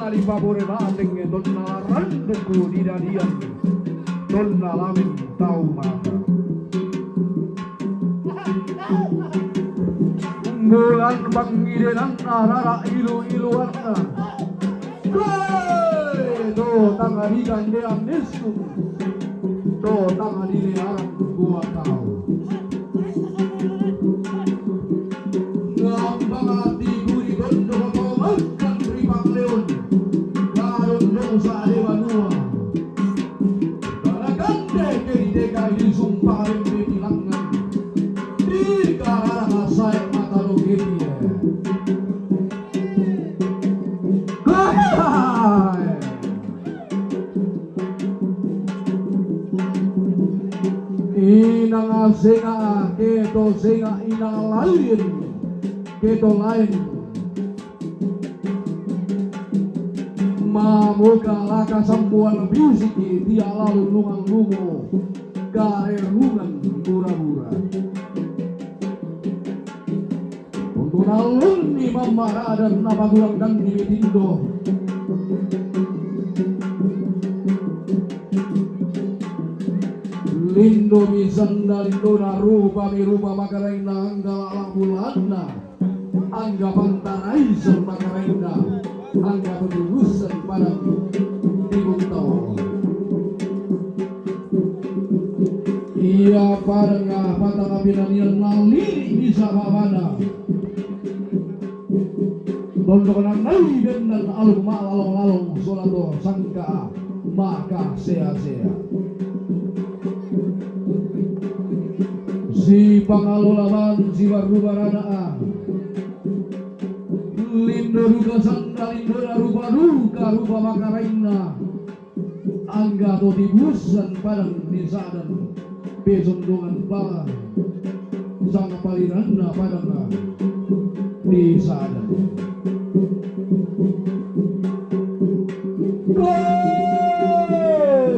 Di favore bateng donna randuku di dadian donna lamin tau mata bulan panggilan arara ilu-iluanna do tangari gandean nesu do tangari learan gua kau ngambang hati guri gondo kau makan ribang leon sa Evanua Karagande kay di sumpah di bilangan di karana saya mata rogeti inang singa keto singa inang lain keto lain mamuka laka sambuan bisiki dia lalu lungang lungo kare rungan pura-pura untuk nalun ni mamara dan napagulang dan ni tindo lindo misanda lindo na rupa mi rupa makaraina anggala alang bulanna angga pantarai sermakaraina angga penurusan pada timung tau ia pada patang abinanian naliri bisa bawana dondokan nali dan alung malalong solato sangka maka sea-sea si pangalolaman si barubaranaan lindo ruga sanda lindo rupa ruga rupa makaraina angga to tibusan padang disadan besondongan bala sang paliranna padang disadan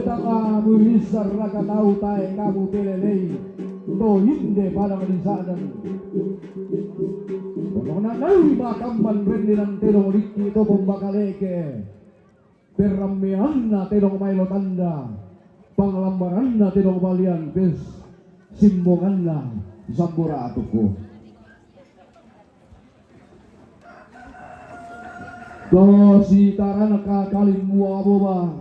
kamu bisa raka tahu tae kamu pelelei to hinde padang disadan Pokoknya nari makamban rendinan telong riki to pembakaleke perrameanna telong mailo tanda panglambaranna telong balian bes simbonganna sambura atuku to si tarana kalim muaboba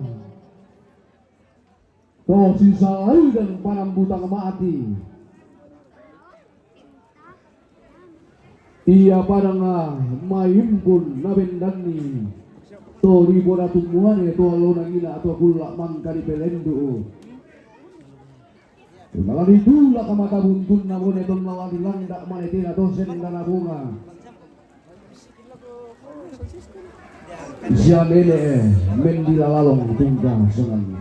to si salai dan panambutang mati ia padang maimpun nabendani to ribora tumuane to alona ina to kula mangka di pelendu Kalau ditulak ke mata buntun namun itu melawati landak manetina to sendana bunga sianele mendila lalong tunggang senang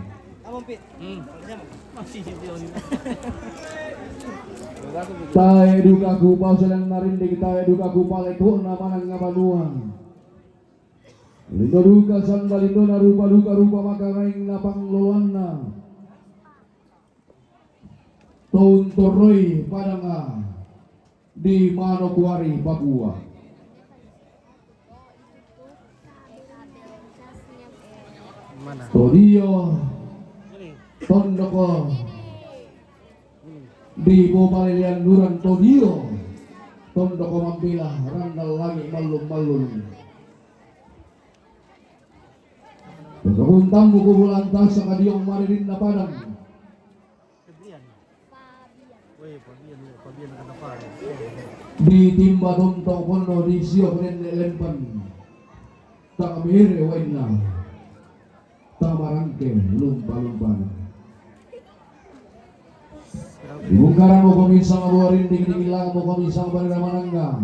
tae duka kupau sedang narindik tae duka kupau itu namanang ngabanuan lindo duka sandal lindo narupa duka rupa maka raing napang loluanna tahun toroi padanga di Manokwari Papua Todio Tondoko di Bopalilian Duran Todio Tondoko Mampilah randal lagi malum-malum Pagkakuntang buku bulantas sa kadiyong maririn na padang di timba tontong kono di siyo kenen lempan takamire waina tamarangke lumpa-lumpan ibungkaran mo komisang abuarin ding-ding mo komisang paniramanangga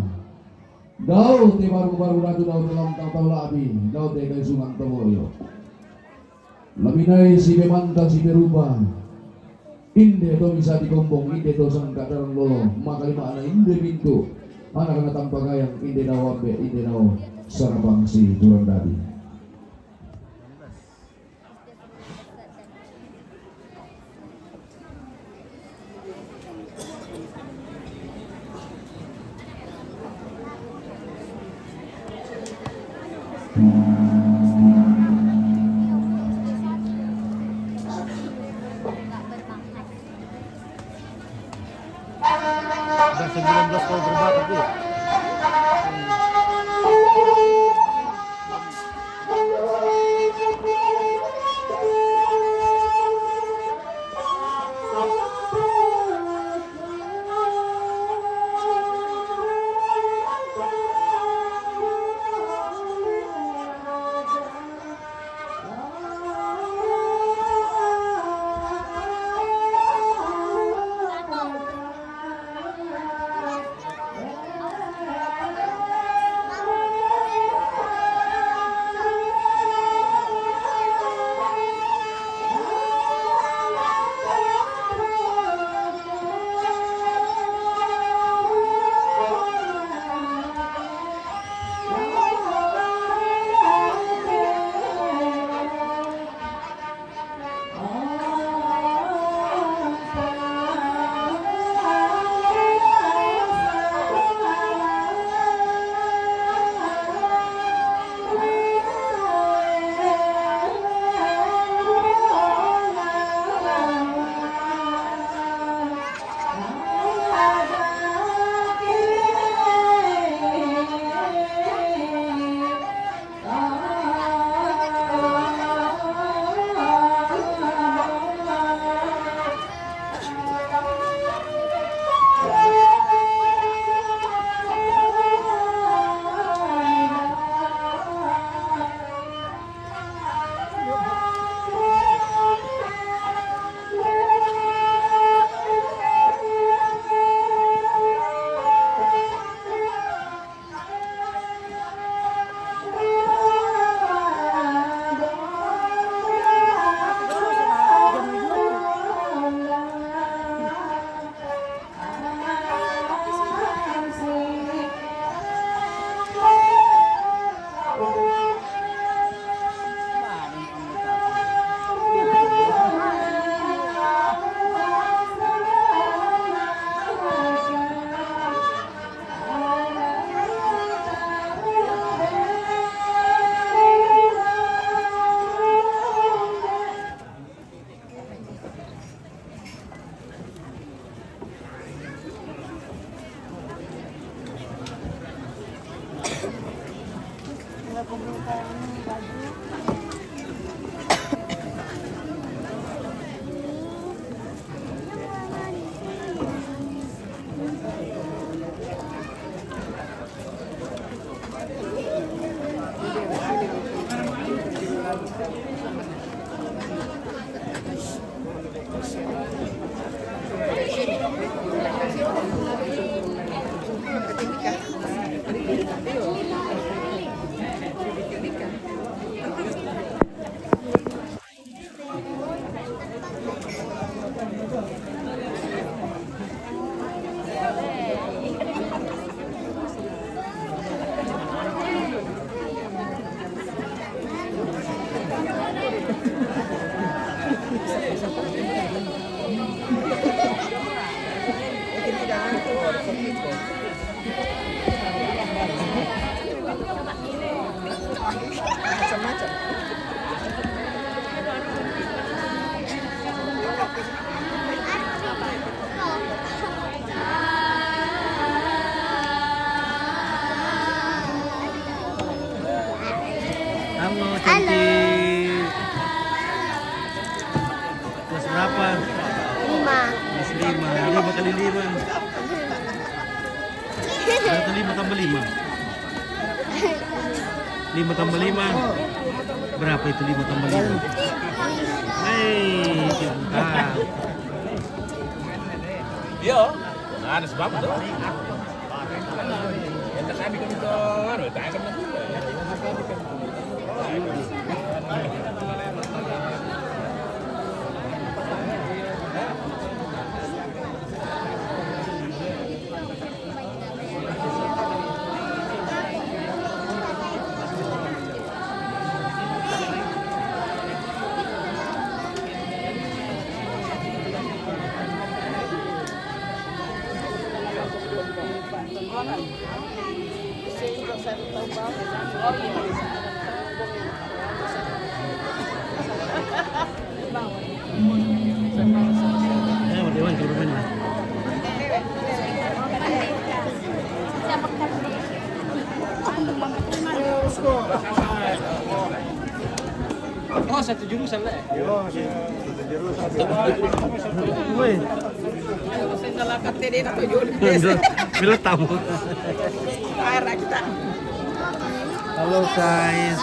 daw ti baru-baru ratu daw dalam tau labi daw te kay sungang tamoyo laminay si Bemanta si Peruba inde to bisa dikombong inde to sang kadaran lolo makalima ana inde pintu anak na tampagayang inde daw ambe inde daw sarabang si Durandadi Udah 19 kalau berbata tuh. Halo, cantik. Kelas berapa? 5. Kelas 5. 5 kali 5. Berarti 5 tambah 5. 5 tambah 5. Berapa itu 5 tambah 5? Hei, pintar. Iya, ada sebab tuh. Yang tadi kan itu, tak ada Oh iya. Oh, satu jurusan lah. Woi. Bila tamu. Halo guys.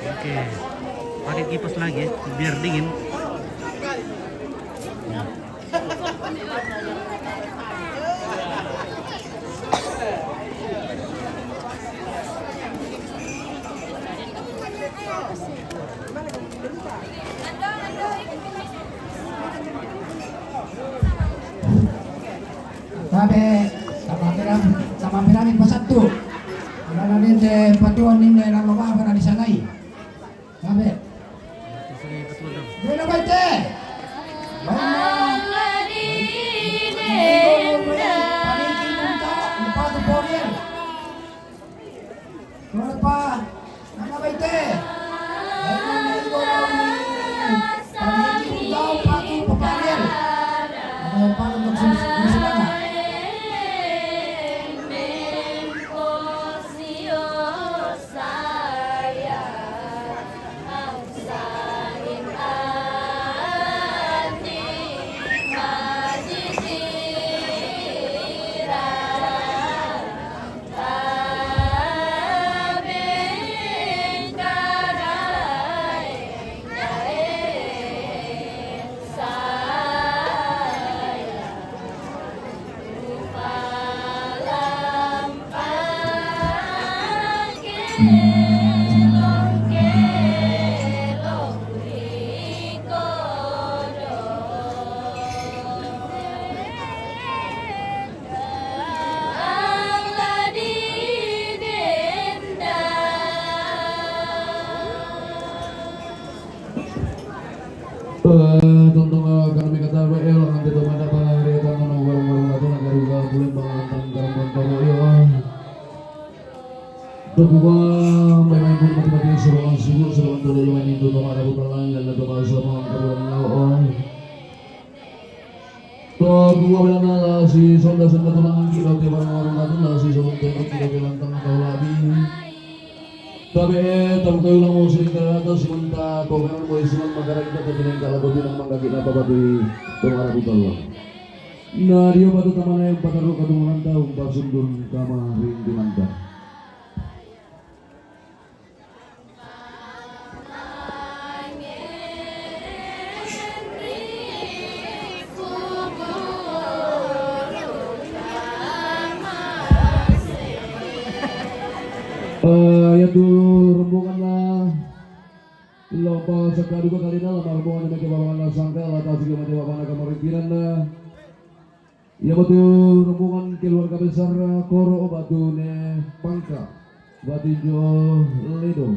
Oke, pakai kipas lagi biar dingin. Sabe, sama piramid pasatu. Ada ninte patuan ninte lang lupa para di sanay. Sabe. Dito ba ite? Tentang kami kata WL nanti tu mana hari itu mana warung-warung itu nak juga boleh bangantang garam baru ya. Terbuka main pun mati-mati seruan sibuk seruan tu dulu main itu sama ada bukan dan ada bahasa mengangkat lawan. Terbuka benar si sonda sonda tu nak angkit nanti warung-warung itu lah si sonda tu kita bilang tengah kau labi. Tapi terbuka ulang mau sering atas sementara komentar mau isiman makanan kita terjadi kalau bilang menggaki apa batu pengarah bukan. Nah dia batu taman yang pataruk kadungan tahu basundun kama rindu mantap. Yaitu rombongan lomba sekali dua kali dalam rombongan yang bawakan sangka atas juga mati bawakan kemaripinan ya betul rombongan keluarga besar Koro batu ne Pangka Batinjo Ledo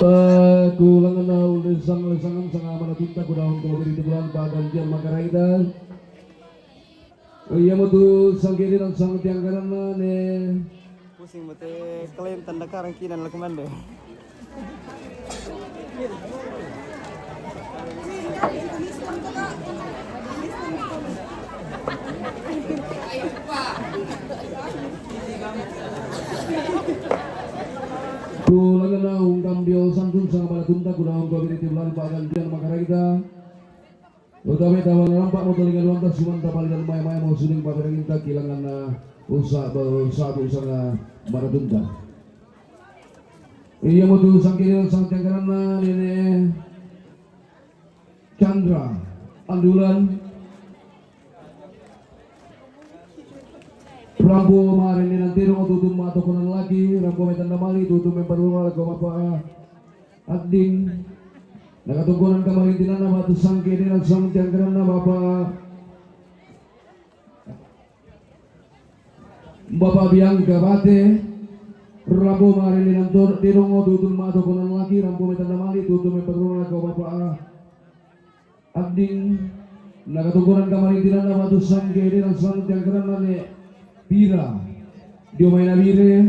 Kulangan na lesang-lesangan sa nga manatunta ko daon ko diri bulan bagan diyan makaraida. Iya mo tu sangkiri dan sang tianggaran na ne. Pusing mate klaim tanda karankinan la komando. Kulangan na cambio santun sa manatunta ko daon ko diri bulan bagan diyan makaraida. Utama tawa nampak mo tulingan lantas suman tapal dan maya-maya mau suling paberangin ta kilangan na usaha nga manatunta. Iya mo tu sangkiri sang tianggaran na nene Chandra Andulan Rambo marin ni nanti ro tutum mato kunan lagi Rambo metan namali tutum memperluar ko mapa ading nakatungkulan kamarin tinan na batu sangkiri dan sang tianggaran na Bapak Biangka Bate Rambo marin ni nanti tirong tutum mato kunan lagi Rambo metan namali tutum memperluar ko mapa ading nakatungkulan kamarin tinan na batu sangkiri dan sang tianggaran na ne Pira Dio maina bire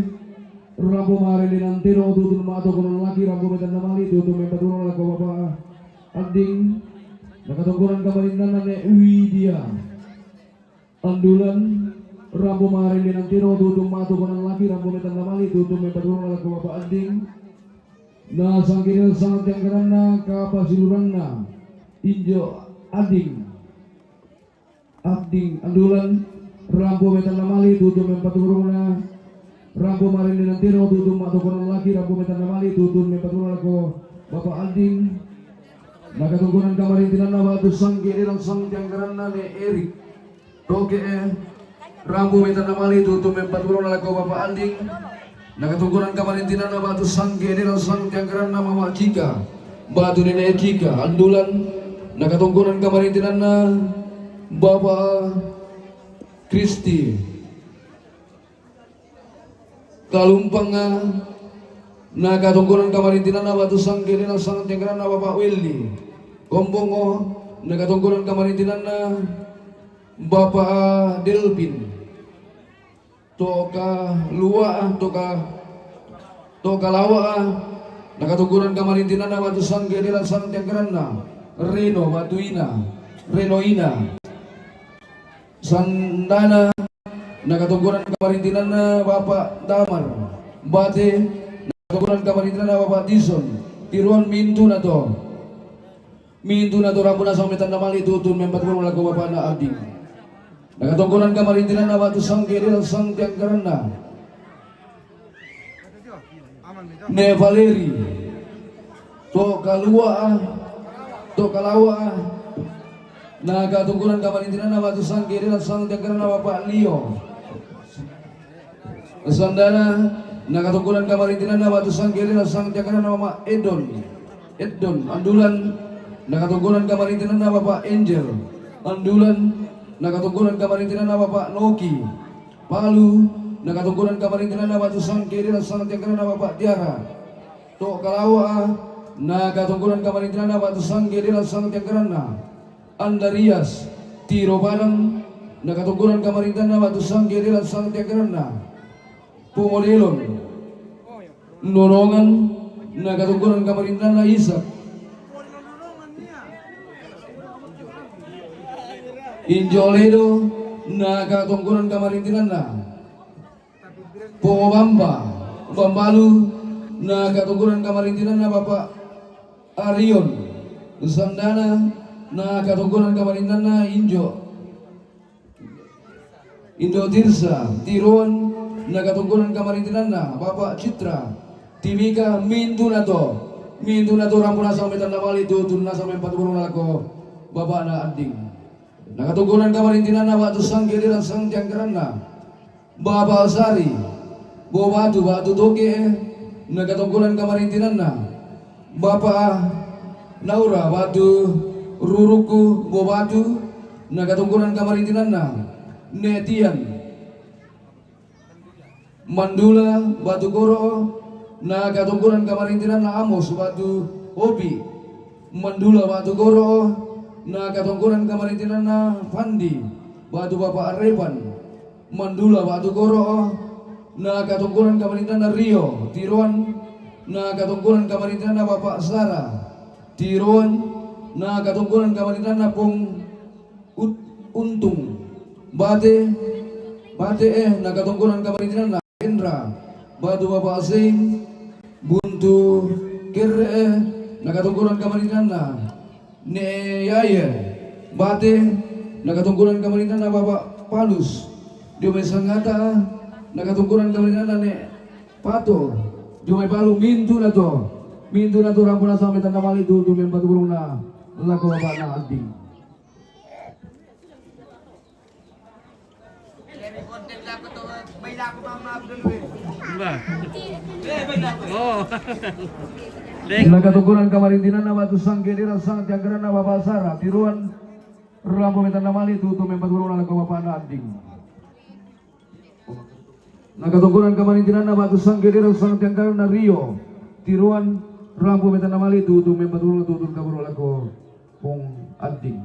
Rambo marin di nantiro tutun mato konon lagi Rambo metan namali tutun mempadurong lako bapak ading nakatungkuran kamarindan ne Widya Andulan Rambo marin di nantiro tutun mato konon lagi Rambo metan namali tutun mempadurong lako bapak ading na sangkiril sangat yang kerana kapasilurang na Injo ading Andulan Rambo metan namali tutun mempadurong na Rambo marin di nantiro tutun mato konon lagi Rambo metan namali tutun mempadurong lako bapak ading nakatungkuran kamarin tinan na batu sangkiri dan sang tianggaran na ne Erik Toke Rambo metan namali tutun mempadurong lako bapak ading nakatungkuran kamarin tinan na batu sangkiri dan sang tianggaran na mama Cika batu nene Cika Andulan nakatungkuran kamarin tinan na bapak Kristi Kalumpanga nakatungkuran kamarintinan na batu sangkiri na sang tianggaran na bapak Willy Kombongo nakatungkuran kamarintinan na bapak Delpin Toka Lawa nakatungkuran kamarintinan na batu sangkiri na sang tianggaran na Reno Ina Sandana nakatungkuran kamarintinan na bapak Damar Bate nakatungkuran kamarintinan na bapak Dison Tiruan mintu na to Rambo na sang metan namali tutun mempadurong lako bapak na ading nakatungkuran kamarintinan na batu sangkiri dan sang tianggaran na Ne Valeri Tokalawa nakatungkulan kamarintinan na batu sangkiri dan sang tianggaran na bapak Leo Sandana nakatungkulan kamarintinan na batu sangkiri dan sang tianggaran na mama Edon Andulan nakatungkulan kamarintinan na bapak Angel Andulan nakatungkulan kamarintinan na bapak Noki Palu nakatungkulan kamarintinan na batu sangkiri dan sang tianggaran na bapak Tiara Tokalawa nakatungkulan kamarintinan na batu sangkiri dan sang tianggaran na Andarias Tiro Padang nakatungkulan kamarintinan na batu sangkiri dan sang tianggaran na Pumolelon Norongan nakatungkulan kamarintinan na Isak Injoledo nakatungkulan kamarintinan na Bambalu nakatungkulan kamarintinan na bapak Arion Sandana nakatungkulan kamarintinan na Indo Tirsa Tiruan nakatungkulan kamarintinan na bapak Citra Timika mintu na to Rambo na sang metan namali tutun na sang mempadurong lako bapak na ading nakatungkulan kamarintinan na batu sangkiri dan sang tianggaran na bapak Sari batu toke nakatungkulan kamarintinan na bapak Naura batu ruruku batu nakatungkulan kamarintinan na Netian Mandula Batu Goro na katungkulan kamarintinan na Amos batu Obi Mandula batu Goro na katungkulan kamarintinan na Fandi batu Bapak Arepan Mandula batu Goro na katungkulan kamarintinan na Rio Tiruan na katungkulan kamarintinan na Bapak Sara Tiruan na katungkulan kamarintinan na Pung Untung Bate na katungkulan kamarintinan na Indra batu Bapak Asim Buntu Kere nakatungkulan kamarintinan na Neyaye Bate nakatungkulan kamarintinan na Bapak Palus Diomay Sangata nakatungkulan kamarintinan na Ne Pato Diomay Palu mintu na to rampo na sa amin na mali to Diomay patulong na lako Bapak na Ading. Ba? Oh. Nakatungkulan kamarintinan na batu sangkilira sang tianggaran na Bapak Sara Tiruan rampo metan na mali tutu mempatulong na lako Bapak na Ading. Nakatungkulan kamarintinan na batu sangkilira sang tianggaran na Rio Tiruan rampo metan na mali tutu mempatulong tutu kaburo lako Pung Ading.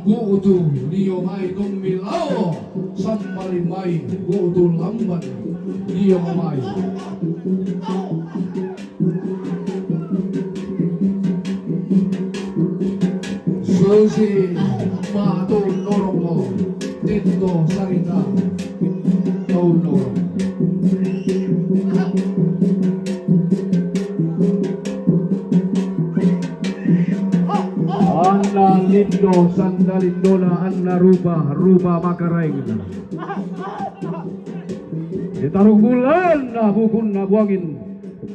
Guutu Rio Mai Tommi Lao Sambali Mai Guutu Lamban Rio Mai Susi Mato Norongo Tendo Sarita Tau Norong Anna Lindo Sandalindona Anna Rupa Makaraing Ditarung bulan na bukun na buangin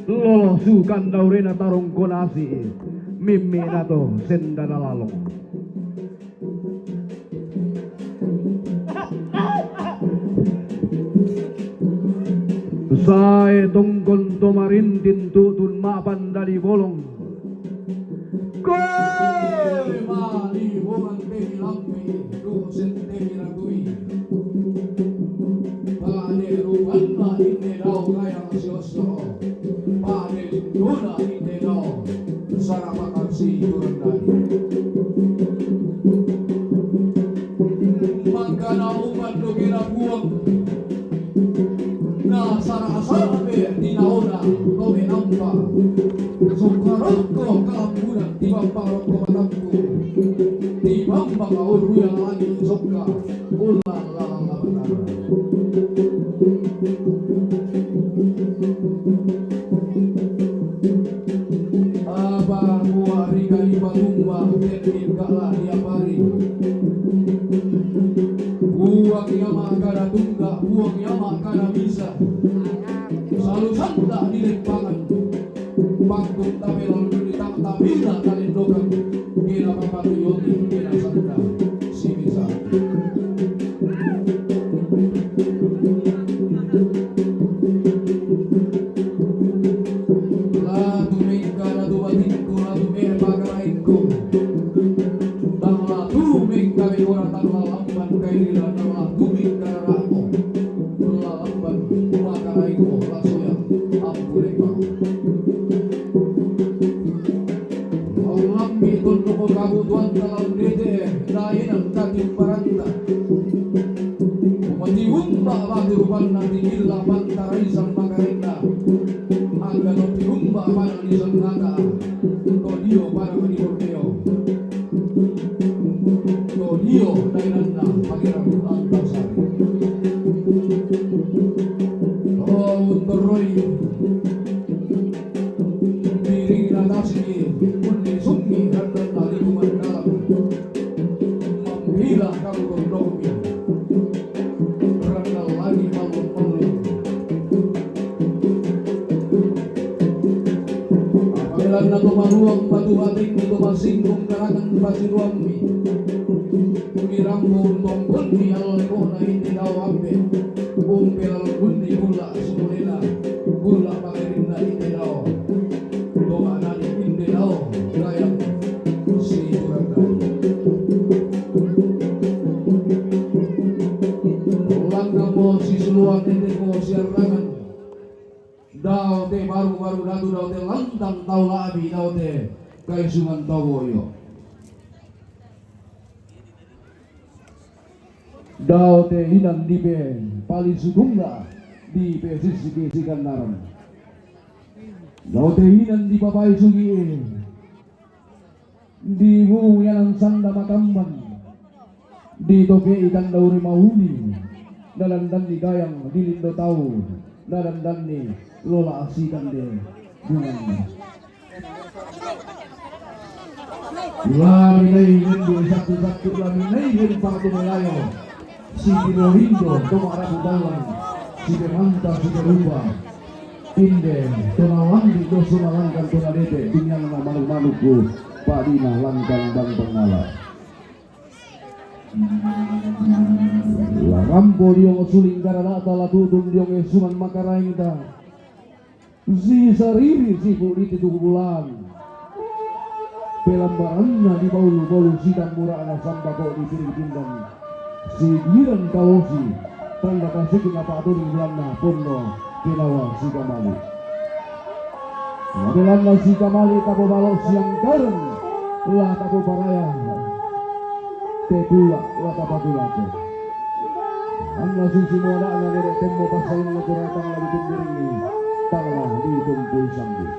lolo sukan daurena tarung konasi mimi nato senda dalalong Sae tongkon tomarintin tutun mapan dari bolong Koy mali bungan temi lampi dosen temi ragui Pade rupan ma ine dau kaya sioso Pade linduna ine dau sana makasih Yordani. Maka na umat lo kinabuang na sana-sana tinaona kome nampa sukarot ko kaampunan tibang parok ko matampo tibang baka uruyang angin sokka ulang lalang labatara. Aba muari kali batumba tetin kala diapari buang yama kada tungga buang yama kada bisa selalu santa di lempangan panggung tabelan di tabila kalendokan kira papatu yoni kira santa si bisa kabutuhan dalam dete dainan kaki paranta umatiumba batu nanti gila pantaraisan makarenda angga notiumba panang di senata todio para menibordeo todio dainanna pangeran antasari oh untoroi miring natasi undi sungi randa bila kamu berdomi berangkal lagi malu-malu apabila nato maluang batu batik itu masinggung karangan pasiruami mirambo tongkol ni alko na hindi daw ambe umpel alkundi gula sumulina gula pakirin na hindi daw doa na hindi daw gayang si Yordani. Luar tete ko siarangan daw te baru-baru datu daw te lantang tau labi daw te kaisuman tawoyo daw te hinan di pe pali sudungga di pe sisi kandaran daw te hinan di papai sugi di wu yang sanda makamban di toke ikan dauri mauni dalam dan di gayang dilindo tahu dalam dan ni lola asikan de bunga laminai hindu satu-satu laminai hindu partu melayo si Pilorindo tomarabu dalam si Demanta si Deruba inde tonawan di dosu malangkan tonalete tinggal malu-maluku padina langkan dan pengala la rampo diong suling karanata la tutun diong esuman makarainda si sariri si puliti bulan pelambaranna di baulu-baulu sidang murana samba kau di piring pinggan si giran kalosi tanda kasikin apa aturing belanda pondo kinawa si kamali belanda si kamali tapo balok siang kareng lah tapo paraya tepula lah tapatula te anda susi muada anda derek tembo pasain lo kuratang lagi tumburing ni tanah di tumpul sambil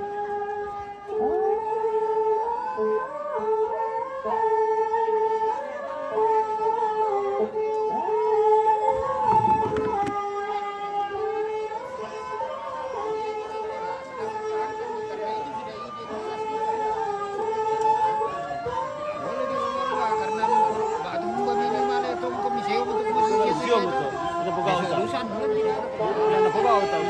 Ada pegawai tahu.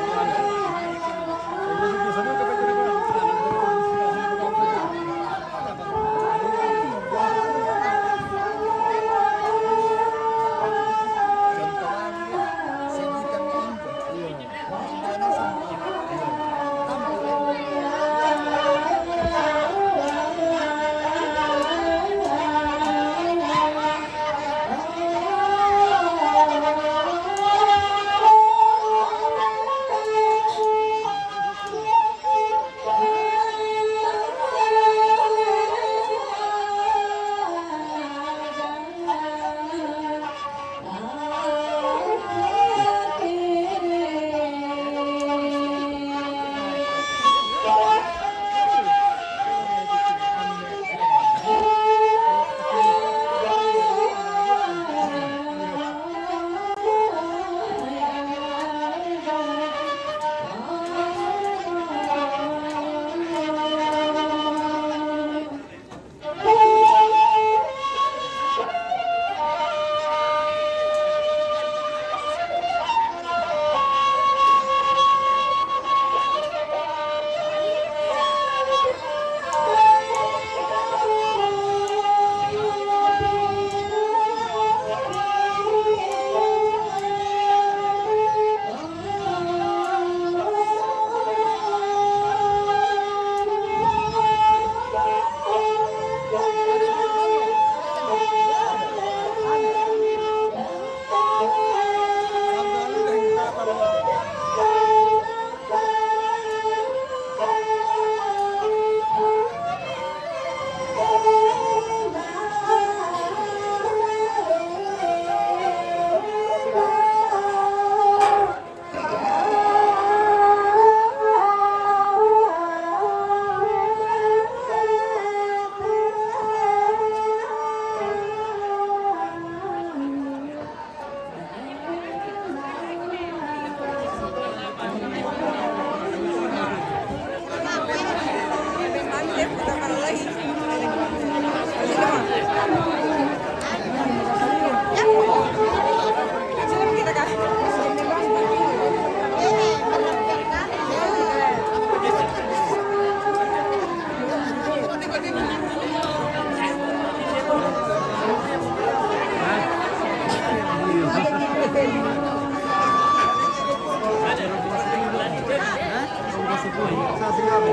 kasih kami.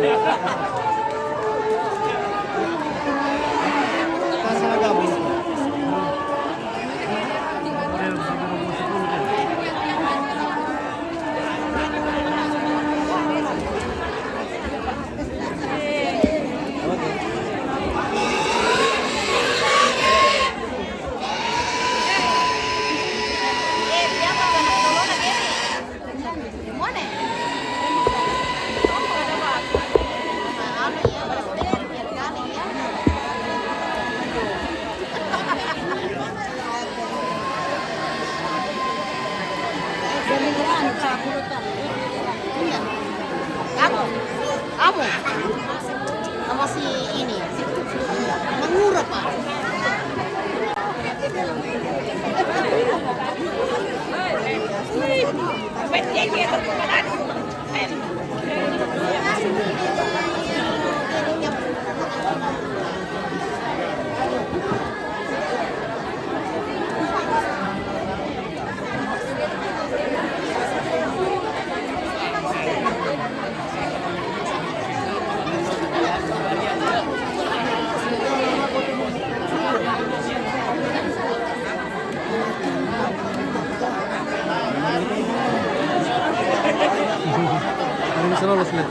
Kasih gabung. Kamu sama si ini mengurap Pak. Hari bisa lolos nih.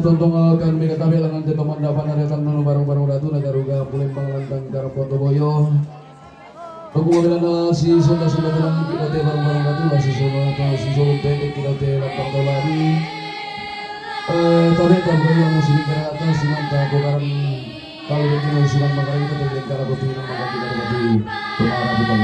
Tontong kami ketahui langan te pemandapan aretan nanu barang-barang ratu nagaruga Palembang lantang Karapoto Boyo. Aku bilang si sonda-sonda bilang kita te barang-barang ratu lah si solo pendek kita te lantang tolari. Tapi tak boleh yang musik kerana si mantap kokaran kinusukan Magaring itu dengan cara kotina maka kita dapat kemara bukan.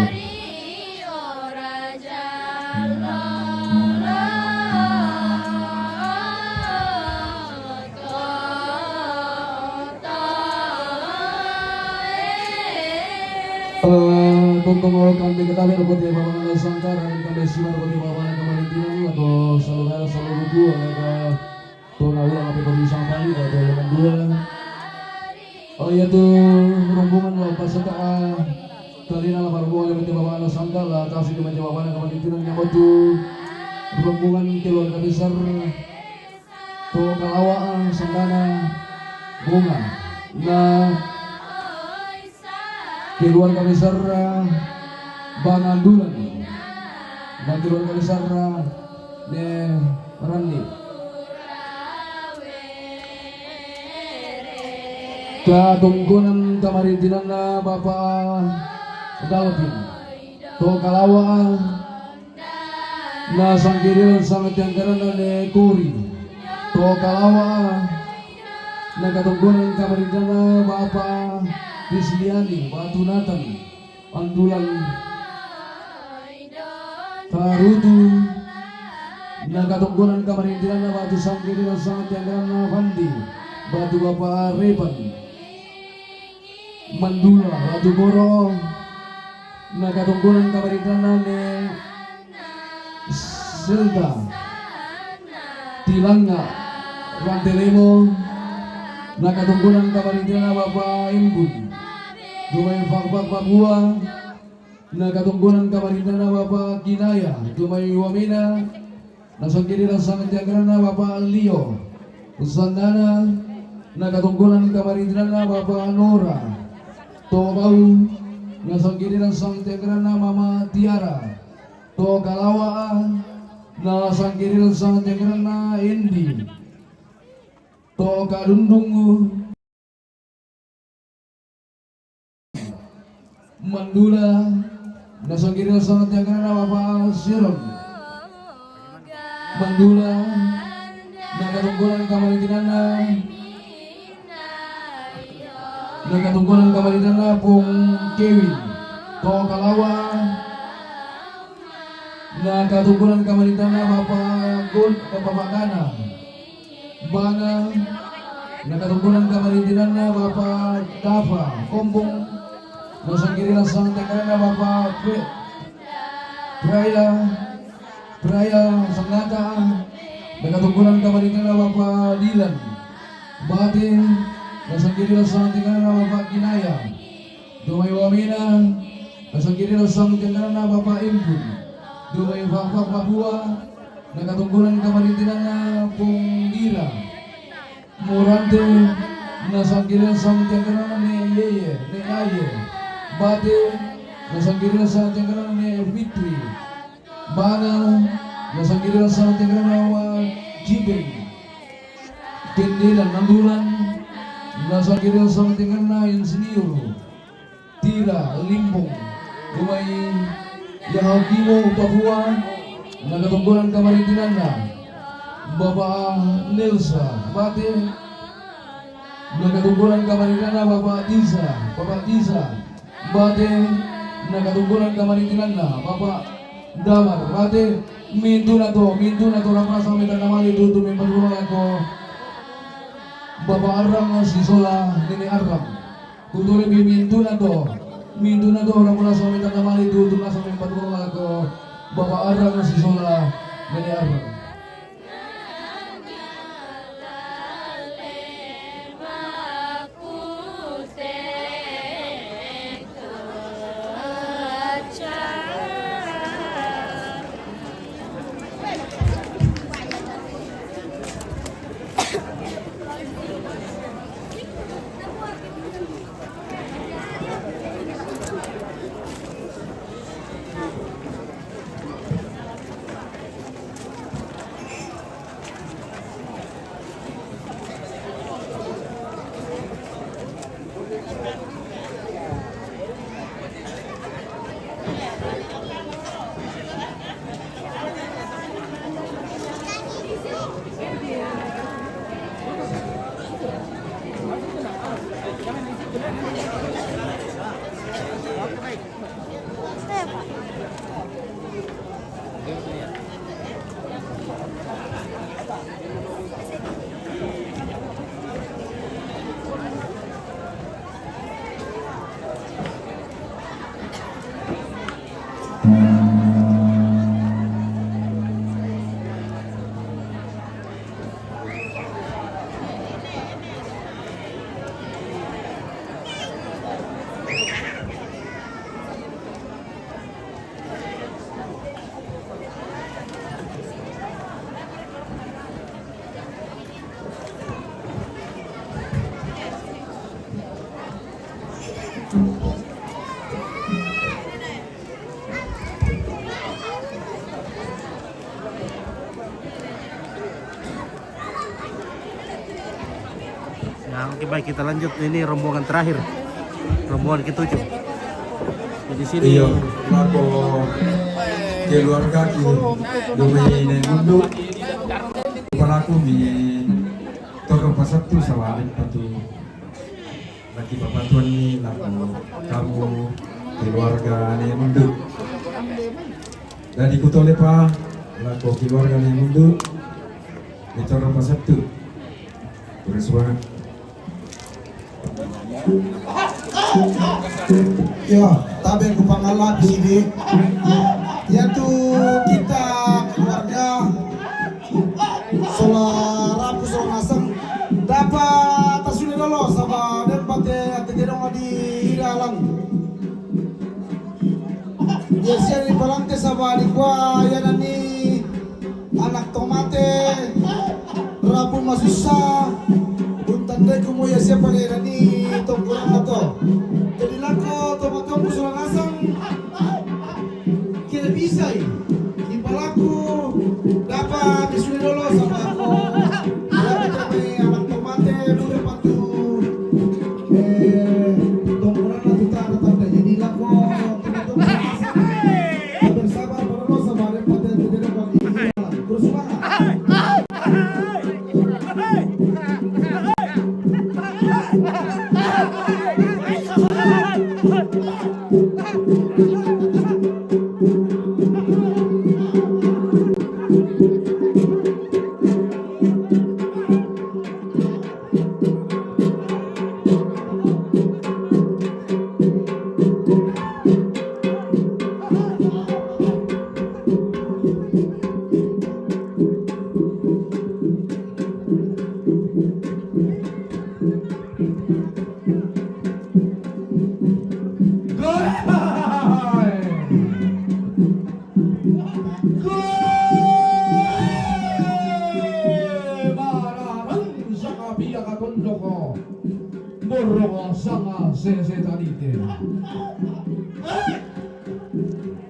Tunggu kami ketahui robot yang bawa sangkaran kami simak robot yang bawa kemarin atau selalu dua mereka tunawulang apa kami sampai atau yang dua yaitu rombongan pasca kali nama rombongan yang bawa sangkala kasih kami jawaban kemarin yang batu rombongan keluarga besar to kalawaan sangkana bunga nah keluarga besar Bangandulan dan keluarga besar Randi katungkunan kamarintinan na Bapak Dalvin to kalawa na sangkirilan sangat yang karena ne Kuri to kalawa na katungkunan kamarintinan na Bapak Disliani Batunatan Andulan Karutu Nagatunggunan kamarintinan na Batu Sangkiri dan sangat yang karena Fandi Batu Bapak Reban Mandula Batu Boro Nagatunggunan kamarintinan na ne Selda Tilanga Rantelemo Nakatungkunan kamarintinan na Bapak Imbun Dumay Fakfak Papua Nakatungkunan kamarintinan na Bapak Kinaya Dumay Wamina Nasangkiri ng sangat yang na Bapak Leo Usandana Nakatungkunan kamarintinan na Bapak Nora Tobau Nasangkiri ng sangat yang na Mama Tiara To Kalawa Nasangkiri ng sangat yang na Indi To Kadundungu Mandula Nasangkiri ng sangat yang na Bapak Siron Mandula Nakatungkunan kamarintinan na Pong Kevin To Kalawa Nakatungkunan kamarintinan na Bapak Gun Bapak Kana Bana Nakatungkunan kamarintinan na Bapak Dava Kombong Nasangkiri ng sangat yang na Bapak Praya Sanggata Nakatungkunan kamarintinan na Bapak Dilan Bate Nasangkiri ng sangat yang na Bapak Kinaya Dumay Wamina Nasangkiri ng sangat yang na Bapak Impun Dumay Fakfak Papua Nakatungkunan kamarintinan na Punggira Murante Nasangkiri ng sangat yang na ni Yeye ni Aye Bate Nasangkiri ng sangat yang na ni Fitri Bana Nasangkiri ng sangat yang na Jibeng Kendilan Nandulan Nasangkiri ng sangat yang na Insinyur Tira Limbong Dumay Yahagimo Papua Nakatungkunan kamarintinan na Bapak Nelsa Bate Nakatungkunan kamarintinan na Bapak Tisa Bate Nakatungkunan kamarintinan na Bapak Damar Bate mintu na to Rampas kami tanamali dito may pagulong ako Bapak Arang Sisola Nini Arang Kutuloy mintu na to Rampas kami tanamali dito na sa may pagulong ako Bapak Arang Sisola Nini Arang Nah, oke baik kita lanjut. Ini rombongan terakhir, rombongan ke-7. Di sini Iyo, lako keluarga ki dumi ne mundu palaku mi toko pasatu sawarin patu lagi papatuan ni lako kamu keluarga ne mundu dan ikut oleh pa lako keluarga ne mundu di toko pasatu bersuara. Ya, tabe ko pangalap sini. Yaitu kita keluarga Solara Pusong Asam dapat tasuni lolo sama dan pate ategerong di Iralang. Yesian di palante sama di kwa yanani anak tomate rabu masusa untande kumu ya siapa ni tongkurang ato. Jadi lako tomatong Pusong Asam kita bisa di palaku dapat disuni dulu sama aku dapat capai anak tomate udah patu tongkrongan itu tak ada jadi lako tomatong bersabar berlo sama dapat tidak lagi terus semangat. Borro sama sese tanite.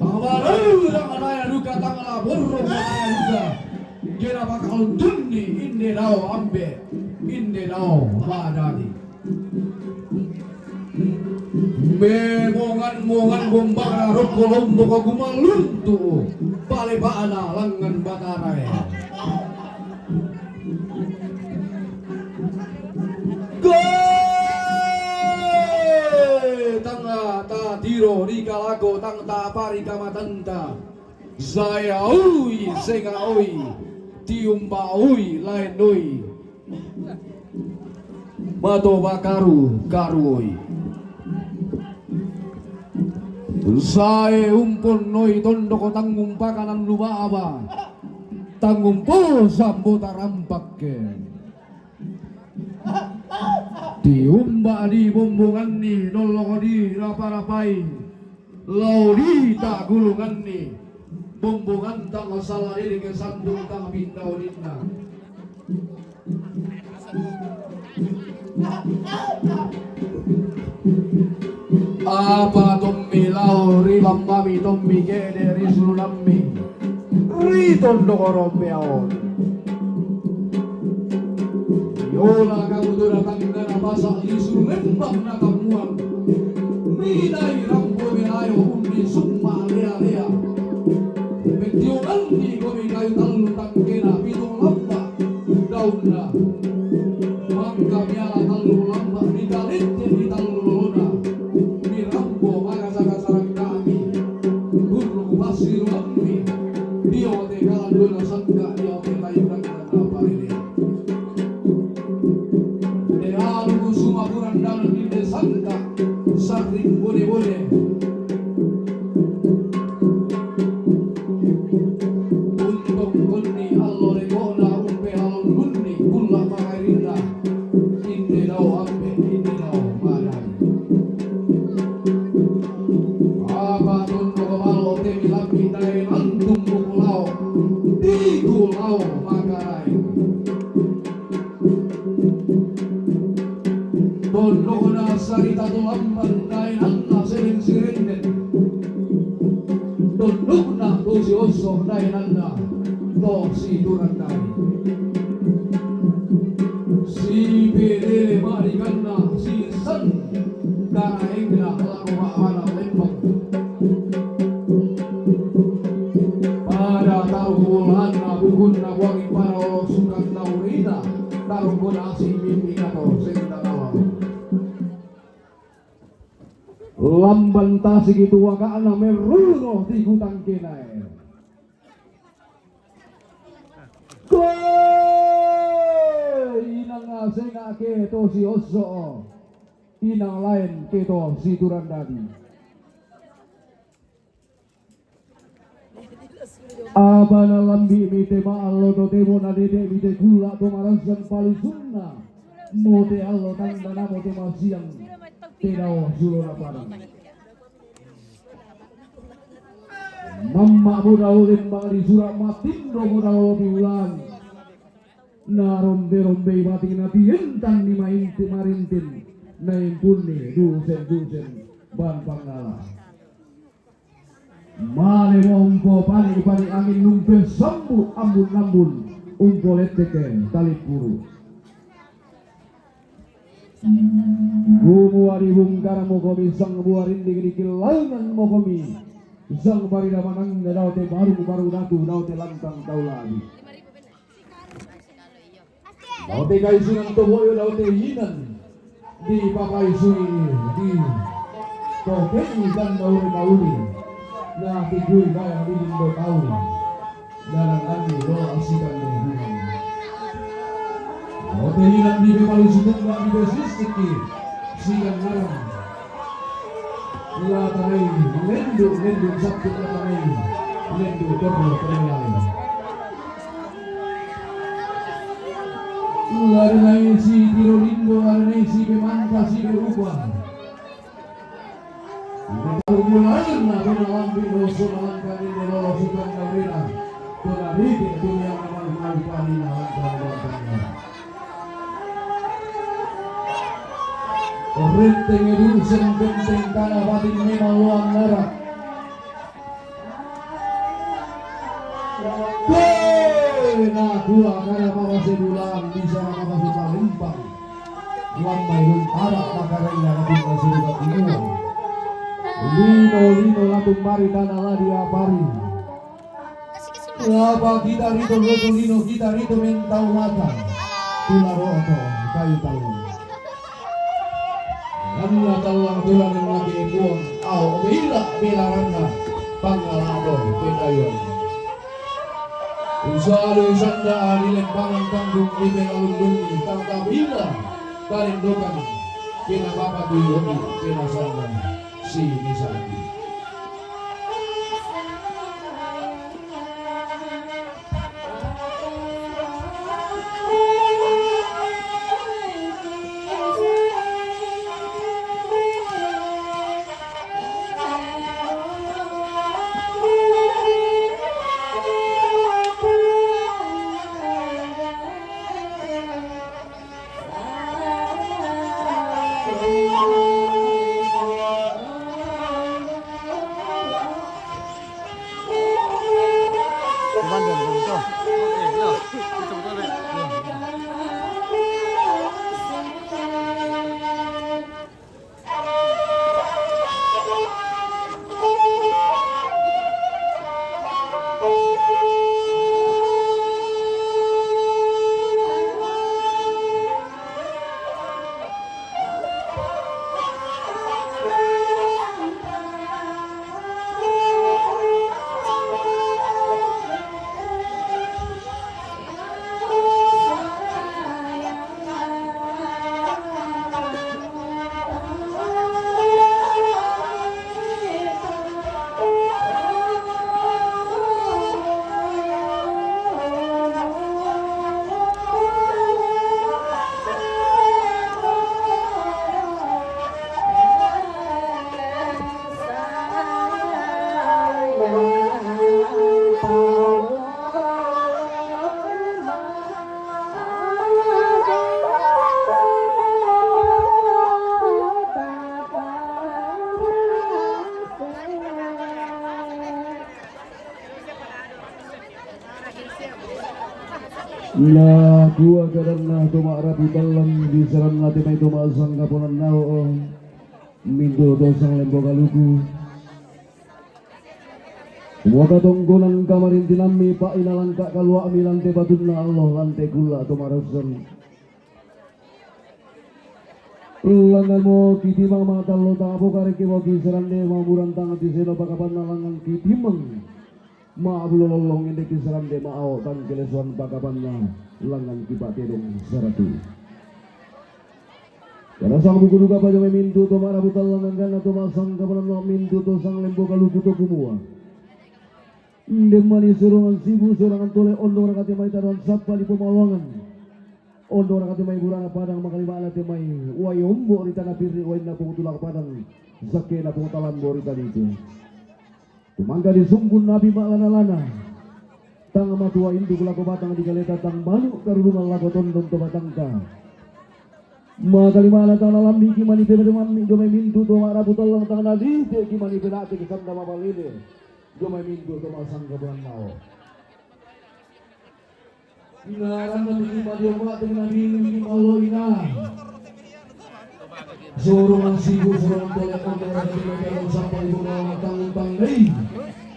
Tawaru dengan ayah luka tangala borro ayah luka. Kira bakal tunni inde nao ambe, inde nao badani. Mongan gombara roko lombo kagumaluntu bale baana langan batarai. Tanga ta tiro di kalago tang ta pari kamatanta saya ui senga ui tiumba ui lain ui mato bakaru karu ui saya umpun noi tondoko tanggung pakanan lupa apa tanggung po sambo tarampak ke diumba di bombongan ni nolong di rapa-rapai lau di tak gulungan ni bombongan tak masalah ini ke sandung tak bintau dinna apa tommi lau rilam mami tommi kede risulami riton dokoro peaon yola kamu tu datang kena basak isu lembak na kamuan nilai rampo belayo undi summa lea betiokan di komi kayu talu tangkena pitong lamba daun na mangga biala talu lamba di dalit di talu kusuma kurang dalam inde sangka saring bode-bode untuk kunni allo rekona umpe halon kunni kulla makarinda inde dau ampe inde dau madai apa tunto kemalo temi lampi tae antum mukulau di kulau makarai Dono na sarita tulamban dahil anna sering sirenden Dono na dosi oso dahil anna dosi durandai Si pedele marikanna si san karaengna laku makwana lembang Pada taruh bulan na bukun na wangi para sukan naurina taruh guna si mimpi atau senta nawang lamban tasik itu wakana meruno di hutan kenai inang asenga keto si oso inang lain keto si turandadi abana lambi mite ma'allo to temo na dede mite gula to marasan palisunna mote allo tanda namo to masiang Tinaw sulo na parang Mama mo daw din mga lisura matindo mo daw biulan na rombe-rombe bating natiyentang ni mainti marintin na impuni dusen-dusen ban pangala male mo umpo panik angin numpe sambut ambun-ambun umpo leteke talit puru Gumuari bungkara mokomi sang buarin di kilangan mokomi sang barida manang daw te baru datu daw te lantang tauladi daw te kaisunan toboyo daw te hinan di pakaisuni di tokeni dan dauri kauli na tigui kaya bilin do kauli dalam lagi do asikan de hunan Hotel di Bali Sudut nggak di Besistiki siang malam latai lendu sabtu latai lendu kobo terlalu latai si Tirolindo latai si Bemangka si Berubah Bermulain na lambi doso nalangkan ini lolo sukan kabrina Tunaritin dunia naman panina langkan Renteng edursen benteng tanah batin memang luang darah Nah dua karena makasih bulan bisa makasih palimpang Wamai huntara makarena labing nasirukat inuang Lino latung mari tanah ladi apari Lapa kita rito loto lino kita rito mentau mata Tula roto kayu tahu Anna talang tulang yang lagi ikuan Au bila rana Pangalado pekayon Usaha sanda adilen pangan tanggung Iben alun-alun Tangka bila Kalindokan Kena bapa tuyoni Kena sanda Si Nisaki La gua karena tuma rapi talang di seran lati mai tuma sang kapunan nao mindo dosang lembo kaluku. Waka tonggonan kamarin dinami pa inalang kak kalua mi lante batuna Allah lante gula tuma rasan. Langan mo kitimang mga talo tapo kareke mo kisaran de mamuran tangan di seno pakapan nalangan kitimang. Maabulolong ini kisaran de mao tan kelesuan pakapan na langan kipatirong saratu. Karena sang buku duga pada memintu to marabutal langan gana to masang kapanan no mintu to sang lembo kaluku to kumua. Demani surungan sibu surangan tole ondo rakati mai taruan sapa di pemalongan. Ondo rakati mai burana padang makalima ala temai wayombo di tanah piri wain na pungutulak padang zake na pungutalan bori tadi itu. Tumangga di sumbun nabi maklana-lana tang matua indu kulako batang di galeta tang banu karurungan lako tondong to batangka. Makalima ala tang lalam biki mani pebe mami domai mintu to marabu tolong tang nadi te ki mani penate ki sanda mabalile domai mintu to masang kabuan mau. Inaran na biki mani obat dengan nabi biki malo ina. Surungan sibu surungan tole ondo rakati mai taruan sampai di bawah tang lei.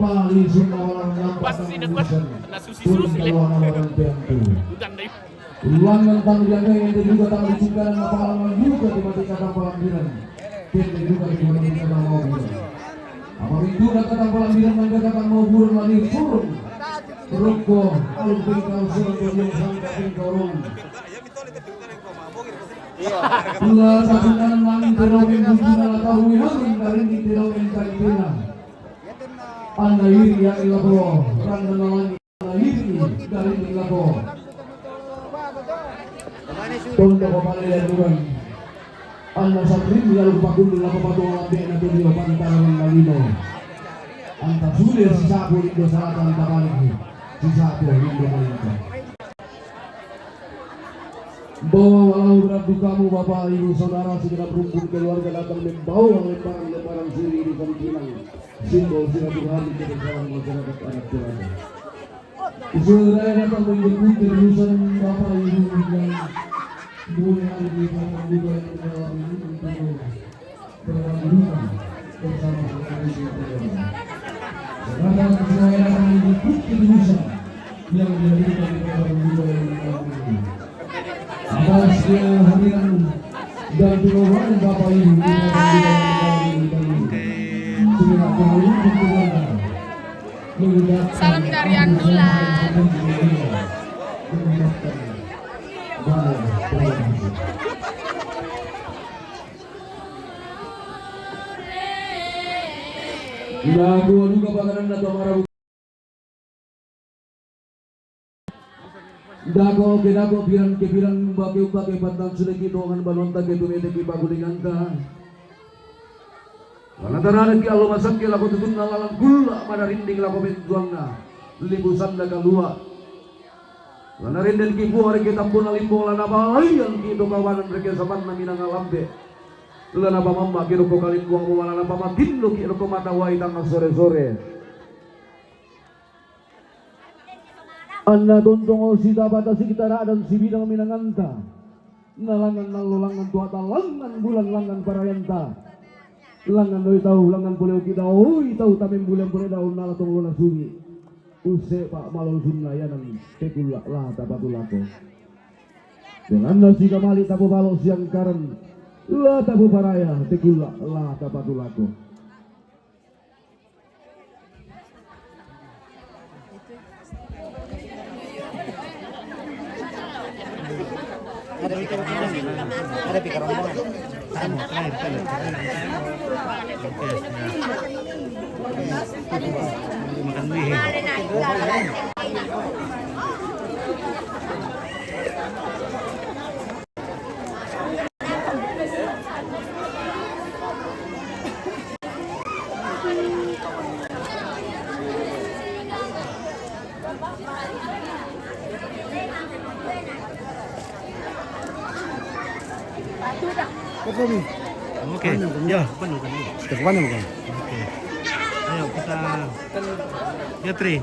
Pali sunawalan nampak tangan turun kaluan orang tentu. Ulangan tanggiannya yang juga tak diciptakan pengalaman juga di mati kata pelambiran. Kita juga di mati kata mau bulan. Apa itu kata pelambiran maka kata mau bulan lagi surung. Rokok alun pingkau surung yang sangka pingkorong. Pula sabunan langit teroweng bujina tahu yang dari di teroweng kalipina. Anda iri ya ilabo, randa nalangi anda iri dari ilabo. Tondo kepala dan bukan. Anda satrim ya lupa kundu lapa patu alabe na tudio pantaran malino. Anta sudah sisa pun indo salatan tabalik. Sisa pun indo malino. Bawa walau berat dukamu bapak ibu saudara segenap rumpun keluarga datang membawa lembaran siri di Kalikinang. Simbol silaturahmi kebesaran masyarakat anak Jawa. Saudara datang menjemput kerusuhan bapak ibu yang boleh ada di dalam juga yang dalam ini untuk berlangsung bersama sekali di Jawa. Saudara saya datang menjemput kerusuhan yang diberikan kepada juga yang dalam ini. Atas kehadiran dan dorongan bapak ibu Salam dari Andulan. Lagu juga bakaran datang marah. Dago biran kebiran bagi batang sudah kidongan balonta ke dunia ki bagulinganta. Karena terada ki Allah masak ki lagu tutun nalalan gula pada rinding lagu bentuangna limbu sanda kalua. Karena rinden ki buah kita pun limbu lana balayan ki do kawanan mereka saban na minang alambe. Lana pa mamba ki do kalim buang lana pa matin lo ki do mata wai tang sore-sore. Anda tontong sita batasi kita dan si bidang minanganta nalangan nalolangan tuata langan bulan langan parayanta langan doi tahu langan boleh kita oi tahu tamim bulan boleh daun nala tong lona sungi use pak malol sunna yanan tekula lah tapatulako dengan nasi kamali tapu balok siang karen lah tapu paraya tekula lah tapatulako. Ada pikir rombongan. Makan mie. Oke, ya, penuh kan? Ke mana bukan? Oke, ayo kita ya tri,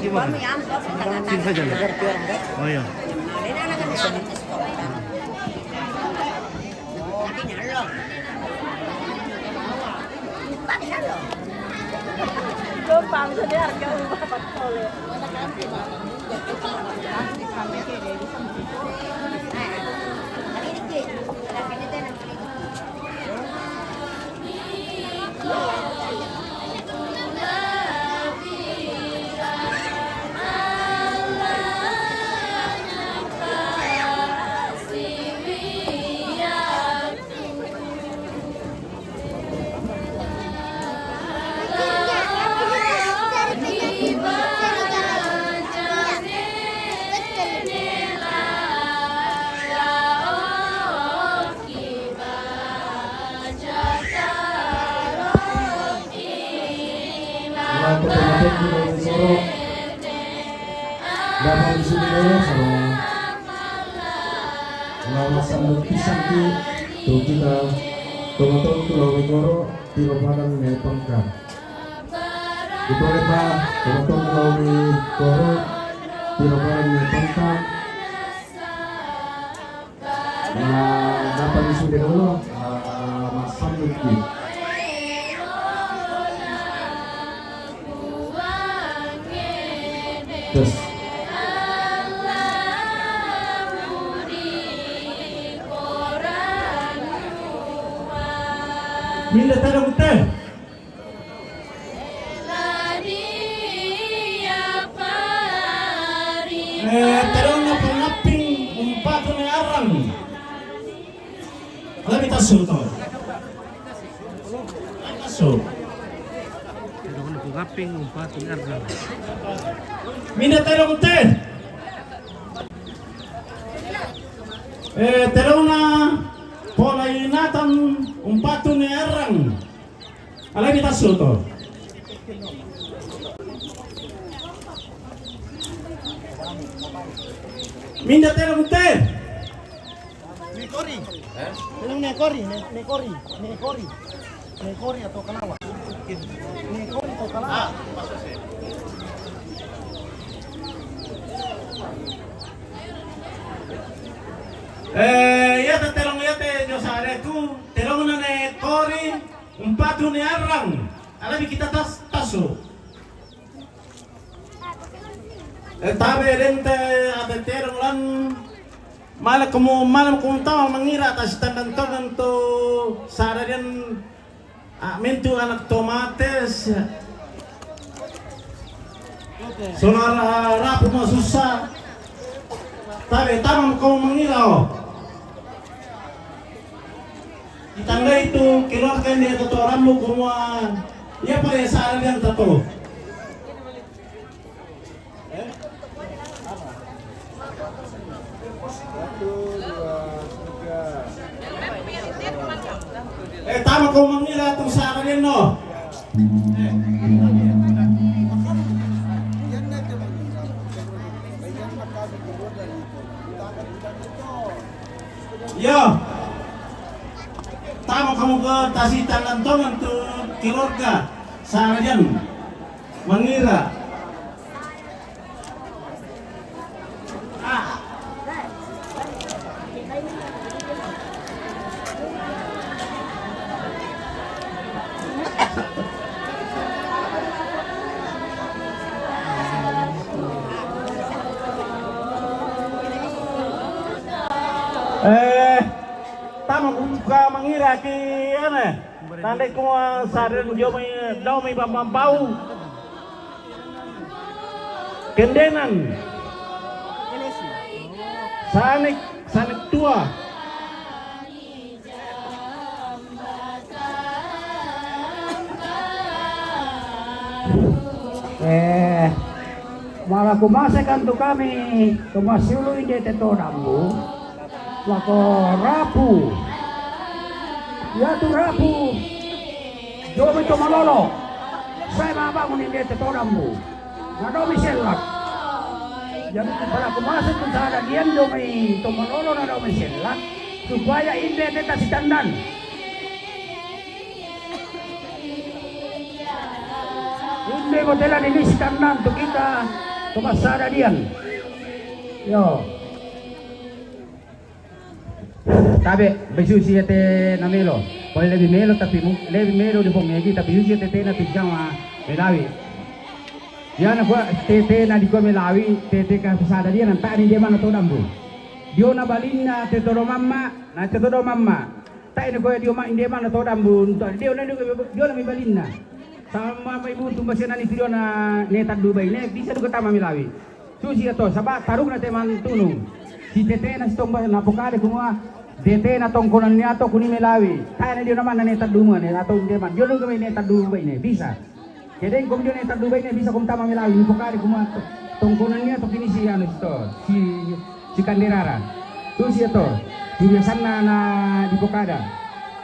Kibar. Sini saja. Oh iya. Dapat di sini dulu sama pengawasan lukisan tuh kita teman-teman Pulau Wikoro di Padang Nepangkan. Diboleh Pak teman-teman Pulau Wikoro di Padang Nepangkan. Dapat di sini dulu Mas Sanduki. Terus minda tarong teh. Tarong na pangaping umpat na arang. Alam ita sulto. So. Tarong na pangaping umpat na arang. Minda tarong teh. Tarong na pola inatan umpatu ni arang. Alam ita sulto. Minda tarong teh. Nekori atau kalawa? Nekori atau kalawa? Ya terong ya Diyos areku terong na nekori umpatu ni arang. Alam kita taso. Tabe rente ada terong lan malam kung tahu mengira atas tandan to saradian mentu anak tomates. Sonara rapu mah susah. Tabe tamam kau mengira oh. Ditanda itu keluarkan dia tato rambu semua. Ia pakai saradian tato. Tama kau mengira itong saradian no. Yo, tama kamu ke tasitan lantongan tuh keluarga saradian mengira. Tama buka mengira ki ane tandai ko sareng jo may daw may pamampaw kendenan sanik tua malah kumasakan tu kami kumasiulu ide tetorambu wako rapu ya tu rapu domi to malolo saya mabangun ide tetorambu ngadomi selak jadi para kumasak tu sada dian domi to malolo na domi selak supaya ide teta si tandan Ande mo tela nilisikan na untuk kita kemasada dian. Yo. Tabe, besusi ete na melo. Poi lebih melo tapi lebih melo di pomegi tapi usi ete na tijama melawi. Dia na gua tete na di gua melawi tete ka pesada dia nanti di dia mana to dambu. Dia na balina tete do mamma na tete do mamma. Tak ini gua dia mak dia mana to dambu. Dia na mi balina. Sama may buntung ba siya na nitiro na netag Dubai ne bisa duga tama milawi. Susi ato sabak tarung na teman tunong. Si tete na sitong ba napukade kumwa tete na tongkonan niya to kuni milawi. Kaya na dia naman na netag Dubai ne ato hindi man. Dia duga may netag Dubai ne bisa. Kaya kum dia netag Dubai ne bisa kum tama milawi napukade kumwa tongkonan niya to kini si ano ito si Kanderara. Susi ato biasan na di Bukada.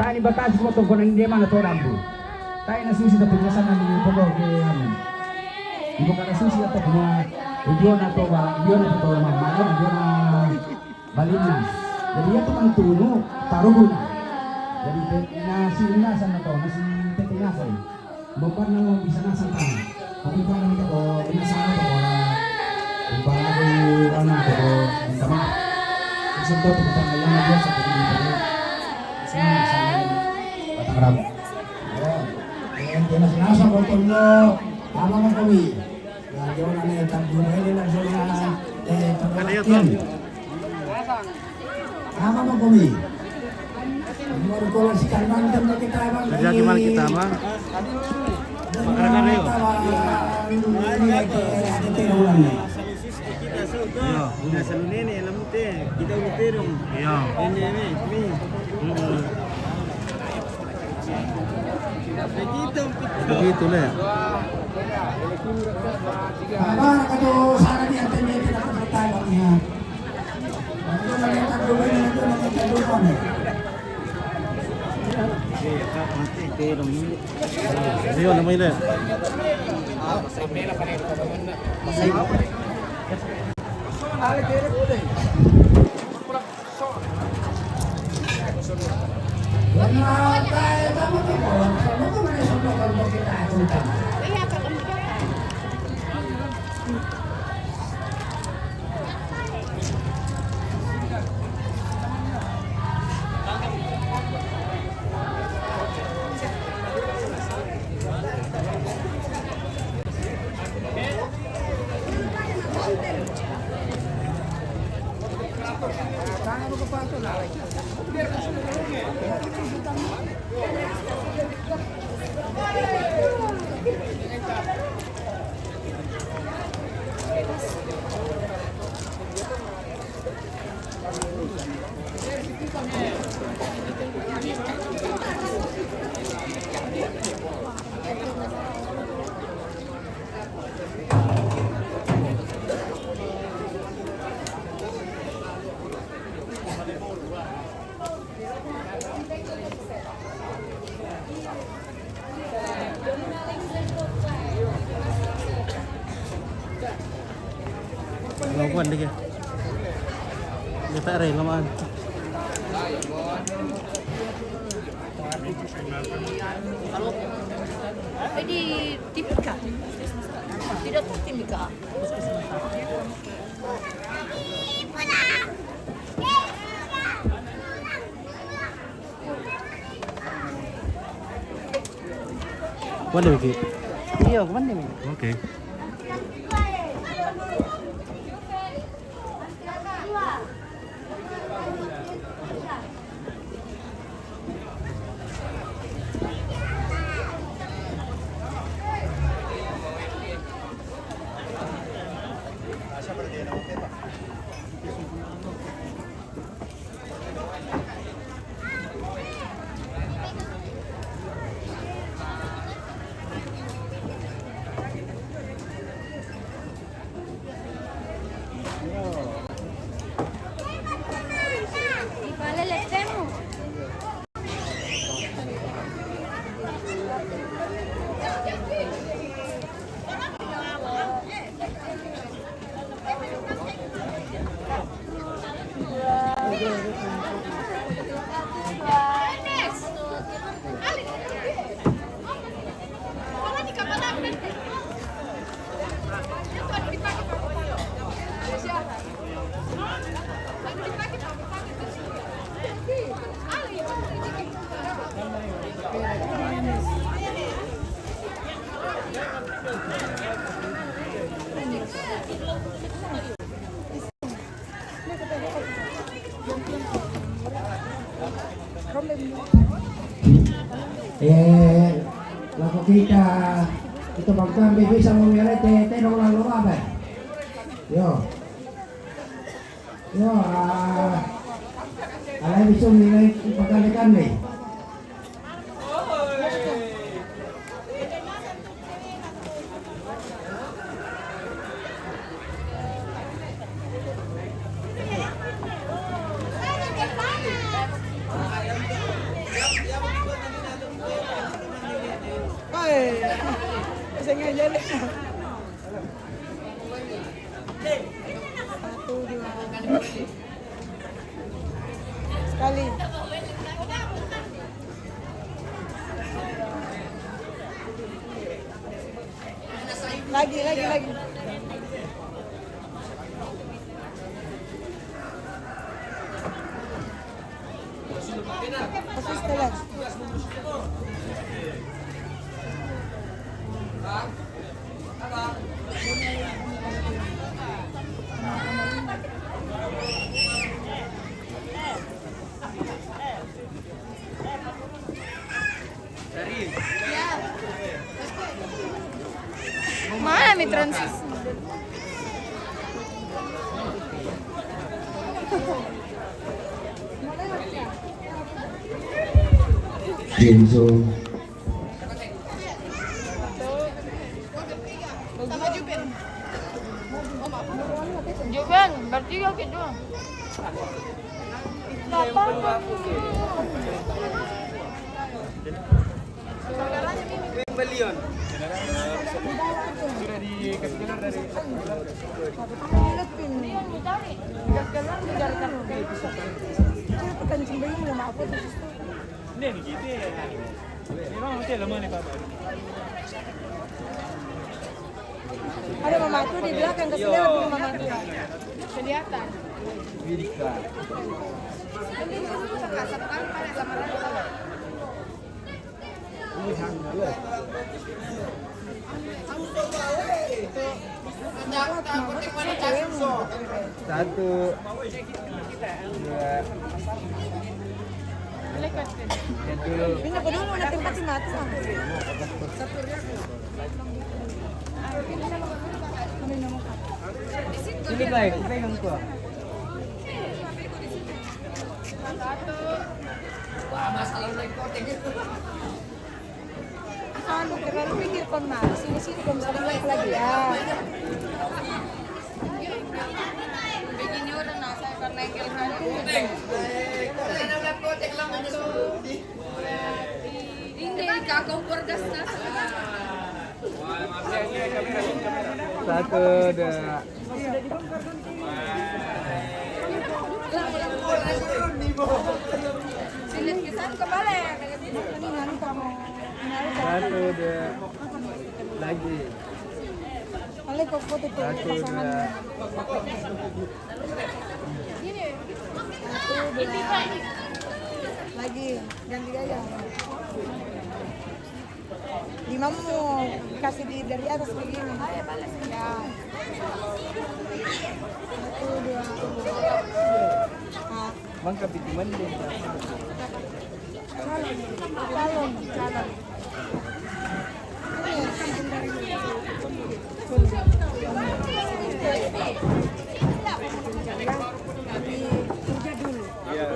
Tani batas mo tongkonan dia man to dambu. Tayo na susi na pagkasan na ng pagkaw kaya ibu ka na susi at mga video na to ba video na to mamaya video na balin na jadi ito ang tuno tarugo na jadi nasinasan na to nasitinasan bukan na bisa nasan ka kung pa naman ito inasahan ko na kung pa na to ang tama kasi ito pagkakang ngayon na dyan sa pagkakang sa patangrab Yang nasa botol mo, tama mo kami. Yung ano yung tagdumay nila sa pagkakakyan. Tama mo kami. Meron ko lang si Carman din na kita. Lagi mal kita mah. Makanan na yun. Yo, nasa lunene, alam mo te, kita uterong. Yo. Ini. Begitu lah. Tama ka to, sana di ang tinit na kapatalo niya. Ano na yung tagdumay na ito, nagtagduman eh. Ayun, namay na. Yan na tayo, tama ka po. Ano ko man yung sumukal mo kita atutang? Lawan dia. Dia tak rela lamaan. Pwede tipid ka. Tidak timid ka. Mana begitu? Iya, kemana nih? Okey. Laku kita itu bangkang bisa memilih teh dong lalu apa? Yo, alai bisa memilih pagalikan deh. Sekali. Lagi. Persis telan. Mana mi transis? Genzo. Sama Juben. Juben, bertiga gitu. Dapat. Belion. Sudah dikasih keluar dari ini gitu ya. Memang mesti lama nih Pak. Ada mama tuh di belakang kesini ada mama tuh. Kelihatan. Wirika. Satu, dua, yang dulu. Pindah ke dulu nanti tempat si mati. Ini baik, pegang gua. Anu terlalu pikir kon mah sini kon sedang lagi ya. Begini orang nasa karena engkel kan. Ini kakak perdas nas. Satu, dua. Silit kisan kembali. Satu, dua. Lagi. Oleh kok foto tuh Satu, pasangan. dua. Ini. Satu, dua. Lagi ganti gaya. Lima mau kasih dari atas begini. Ya. Satu, dua. Mangka pitiman din. Calon. Kerja dulu. Iya.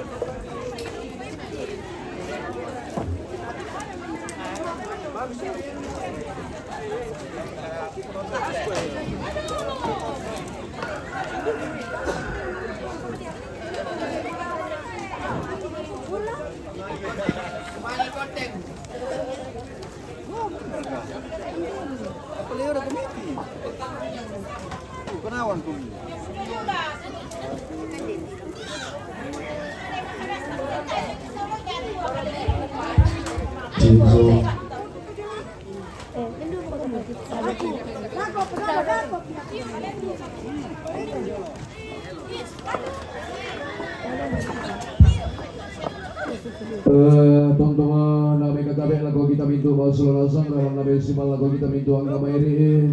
Beliau udah komiti. Kenawan komiti. Genzo. Teman-teman, nabi katabe lagu kita mintu masalah sang dalam nabi simal lagu kita mintu angka mairi.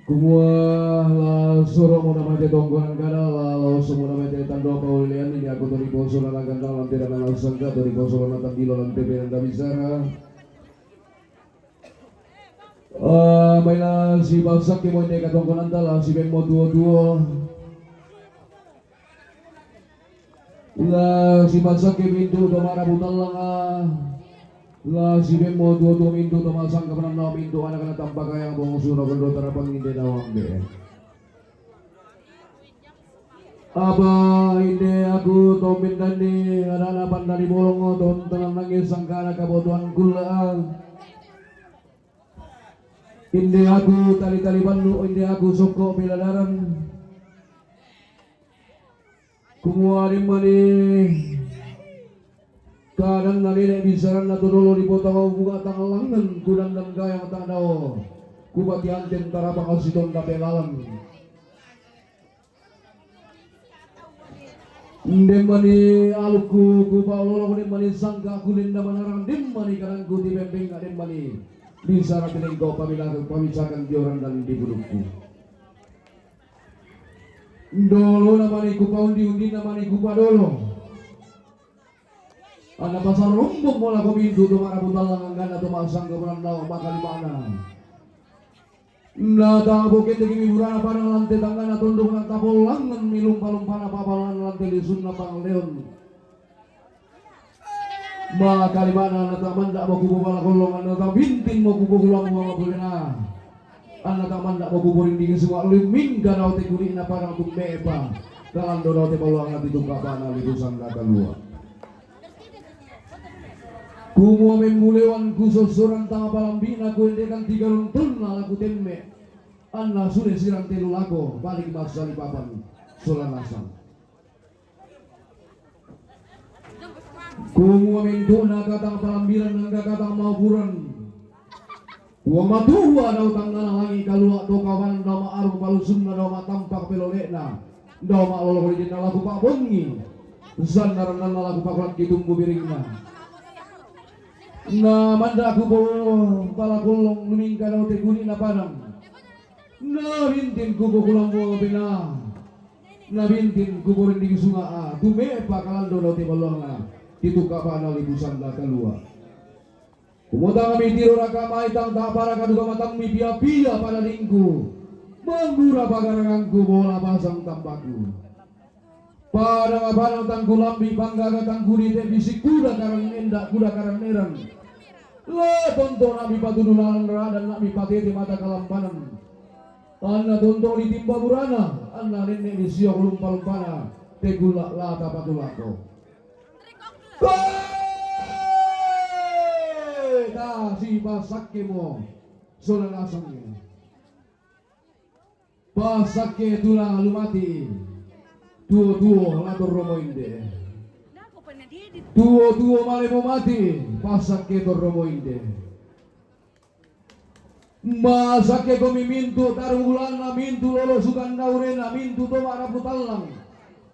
Kumua la suruh muna mati tonggonan kada la semua mati tando paulian ini aku tori poso la gandang lantai dan la sangka tori poso la tandilo lantai dan kabisara. Baila si basak ke mo ini katonggonan tala si bemo duo la si basak ke pintu domara butalang la si bemo duo pintu domasang kapanan na pintu anak anak tampak kaya bong suno kendo tarapang hindi nawang be. Aba hindi aku tomin dani ada napan dari bolongo don tenang nangis sangkara kabotuan kulaan. Hindi aku tali-tali bandu, hindi aku soko biladaran. Kumuha rin mani kadang nalinek bisaran na tudolo di potang au buka tangalangan kudan dan gaya matang daw kubati anten tarapang au sidon tape lalang. Hindi mani aluku kupa ulolo kunin mani sangka kulinda manarang dim mani kadang ku dibembing kadang mani bisa rapiling kau pamisakan di orang dan di budukku. Dolo namani kupa undi namani kupa dolo. Ada pasar rumpuk mola komindu tu marah butalang anggan atau masang ke bulan daw makali mana. Nada bukit di burana pada lantai tangga na tunduk na tapolangan milumpa-lumpana papalan lantai lisun na pangleon. Makali mana nata manda mo kubo pala kolong nata bintin mo kubo kulang mga pulina. Nata manda mo kubo rin di semua liming ganaw te guli na parang tumbepa. Dalam donaw te paluang at itong kapana libusan kakalua. Kumo membulewan kusosoran tanga palambina ku endekan 3 runtun na laku temme. Anna sudah sirang telu lago balik masa di papan solanasang. Kumu mintu na katang palambilan hangga katang mauburan. Wamatuwa daw tangga langi kalua to kawan daw maarung palusum na daw matampak pelolekna. Daw maalolo kulit na lagu pak bongi. Zandaran na lagu pak laki tumbu biringna. Na manda aku bawa pala kolong lumingka daw te guni na padang. Na bintin kubo kulang bawa bina. Na bintin kubo rin di sunga tumepa kalando daw te balonga. Itu kapana libusan da kalua. Kumutang kami tiro rakamay tang tapara kaduga matang mi pia-pia pada lingku. Manggura pagarangku bola pasang tambaku. Pada ngabanang tang kulambi bangga tang kuni te bisik kuda karang endak kuda karang neran. La tonton nabi patudulan dan nabi patete mata kalampanan. Anna tonton di timba burana, anna nenek di siok lumpa-lumpana. Tegulak lata patulako. Si basake mo solan asangnya basake tulang lumati tuo lator romo inde tuo male mo mati basake tor romo inde basake ko mimintu tarulan na mintu lolo sukan daurena mintu to mara putalang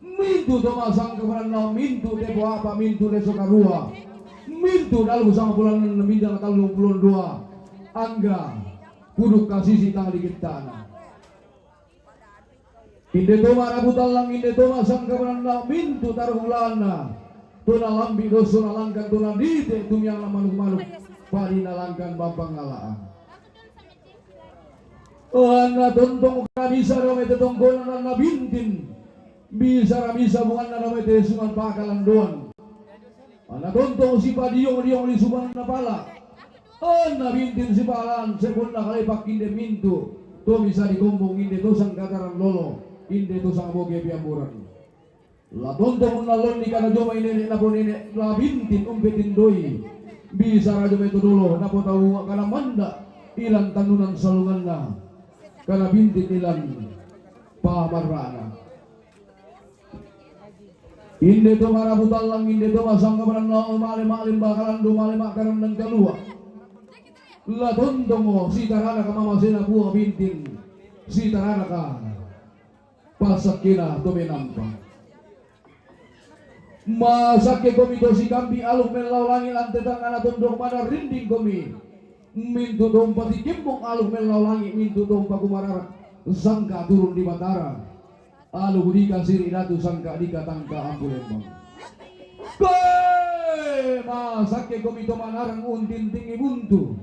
mintu to masang keberan na mintu depo apa mintu de sokarua mintu dalam usang bulan lebih tahun 22 angga kuduk kasih si tang di kita inde to mara butalang inde to masang keberan mintu taruh ulana tuna lambi doso nalangkan tuna dite tumyang manuk-manuk pari nalangkan bampang ngalaan ana tontong bisa rame tetonggonan na bintin bisa bukan na rame te sungan pakalan doan. Anak tontong si padiong di suban na pala. Ana bintin si palan sekunda kali pakin de mintu. To bisa dikombong inde to sang kataran lolo, inde to sang boge piamburan. La tontong nalon di kana joma ine na pon ine la bintin umpetin doi. Bisa rajo meto dolo na po tahu kana manda ilang tanunan salunganna. Kana bintin ilang pamarana. Inde to marabutalang inde to masang keberan no male malim bakalan do male makaran nang kalua. La tontong si tarana ka mama sina buah bintin. Si tarana ka pasakina to menampa. Masake komi to si kambi aluk melau langit ante tangana tondok mana rinding komi. Mintu dompati kimpong aluk melau langit mintu dompa kumararak. sangka turun di Batara. Alu budika siri datu sangka dika tangka Ambulembang. Masake komito manarang untin tinggi buntu.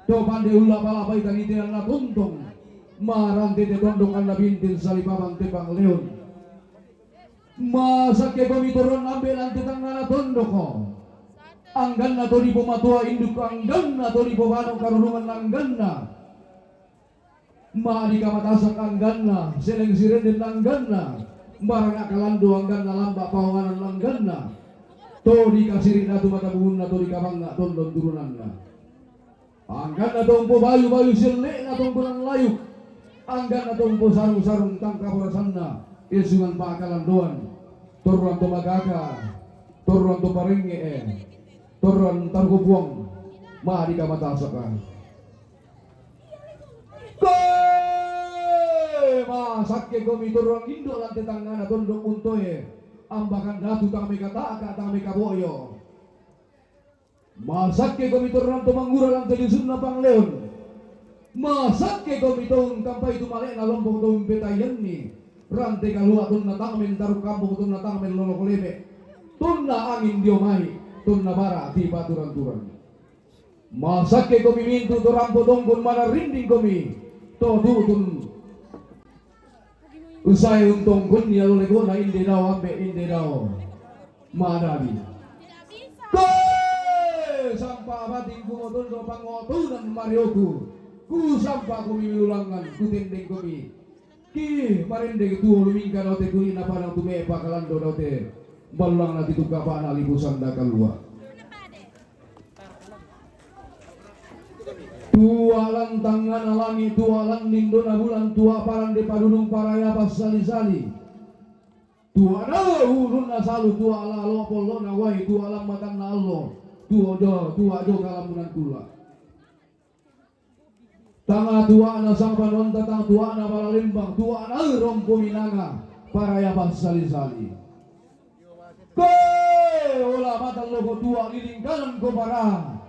Do pande ulah pala baikan itian na tuntong. Marante te tondokan na bintin salipabang tebang leon. Masake komito ron ambil ante tangana tondoko. Anggan na to di matua induk anggan na to di bano karulungan anggan na. Ma di kamatasak anggan na seleng siren anggan na. Barang akalando anggan na lamba pawangan anggan na. To di kasirin na to matabuhun na to di kabang na tondon turunan na. Anggan na tong po bayu-bayu silne na tong punang layu. Anggan na tong po sarung-sarung tangka porasan na. Isungan pa akalandoan. Turuan to magaka. Turuan to paringe Turuan targubuang. Ma di kamatasak ka. Masake komi turuan indo lantai tangana tondok untoye. Ambakan datu tami kata tami kaboyo. Masake komi turuan to manggura lantai dusun na pangleon. Masake komi tong kampai tumale na lompong tong betayan ni. Rantai kalua tun na tangmen taruh kampung tun na tangmen lolok lebe. Tun na angin diomai. Tun na bara di baturan-turan. Masake komi mintu turam potong kun mana rinding komi. To tutun. Usai untong kun ya lole gona inde daw ambe inde daw. Madali. Sampah bating kumotun do pangotunan marioku. Ku sampah kumi ulangan ku tendeng kumi. Ki marende tu lumingkan ote kuli na parang tume pakalando ote. Balang na titu kapa na libusan da kalua. Tualan tangan alangi tualan nindo na bulan tua paran de padunung paraya pas sali-sali. Tua na urun na salu tua ala alo polo na wai tua alam matan na allo. Tua do kalamunan tula. Tanga tua na sang panon tatang tua na balalimbang tua na rompo minanga paraya pas sali-sali. Ola mata logo tua lilingkalan ko para.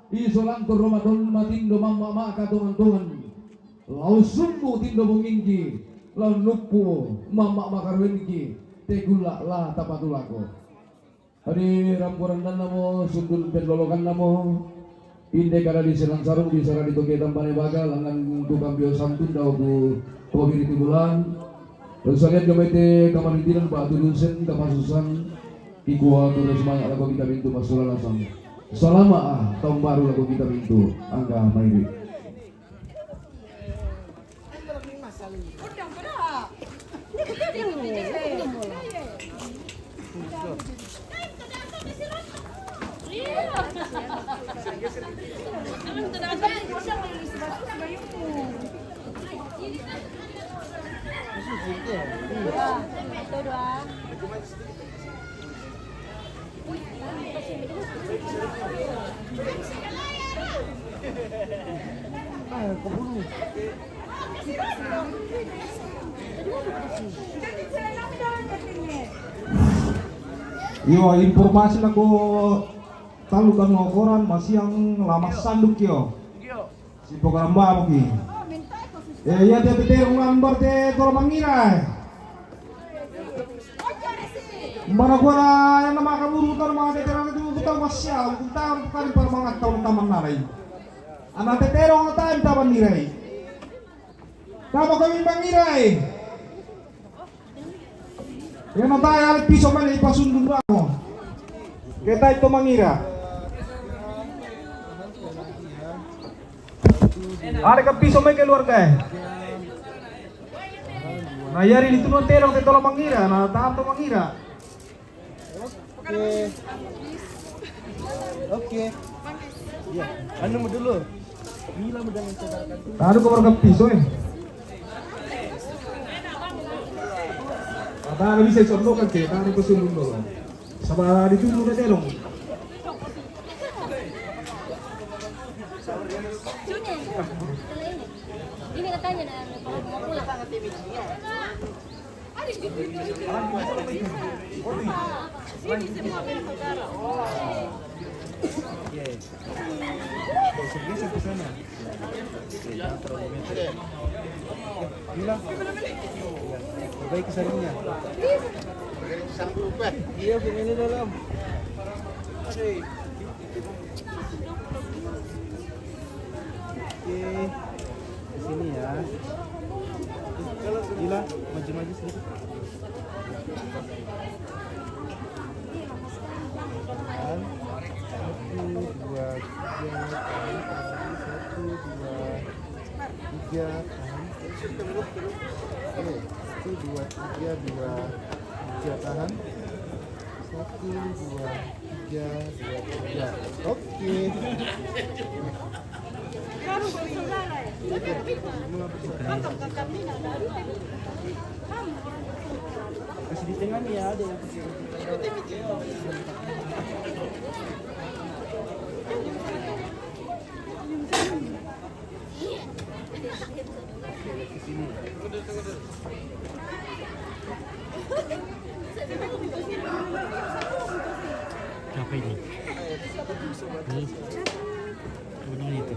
Isolang to Ramadan matindo mamma maka tungan-tungan. Lau sumbu tindo bungingki. Lau nupu mamma makarwenki. Tegula lah tapatulako. Hari rampuran dan namo sundul pendolokan namo. Inde kada di selang sarung di sarang di toge tambane baga langan tukang bio santun daw bu kohiri tibulan. Terus lihat jomete kamaritinan batu dusen kapasusan. Ikuwa tu semangat lagu kita pintu masulah langsung. Selama tahun baru lagu kita pintu angga mairi. Yo, informasi na ko talukan ng koran masih yang lama sanduk yo. Si programa mo ki. Ya dia betul ngambar te tolo mangira. Mana gua yang nama kaburu tar mga teterang itu butang masya, butang kan para mga taon taman naray. Ana teterong tayo taman niray. Tama kami mangiray. Yan ang tayo alit piso man ipasundun ba ako. Kaya tayo ito mangira. Ada ka piso may keluarga eh. Nayari dito nung terong ito lang mangira. Natahap ito mangira. Oke. Ya, anu mo dulu. Mila mo jangan sadarkan. Taruh ke warga piso eh. Ada bisa contohkan ke, taruh ke sundun dulu. Sama ditunggu na terong. Ini katanya kalau mau pulang. Sini semua saudara. Oke. Geser ke sana. Gila. Perbaiki saringnya. Iya, ini dalam. Oke, di sini ya. Gila, maju-maju sedikit. Tahan. 1, 2, 3, tahan. 1, 2, 3, tahan. Oke, 1, 2, 3, 2, 3, tahan. 1, 2, 3, 2, 3. Oke. Kasih di tengah nih ya, ada yang kecil. Apa ini? Ini. Ini itu.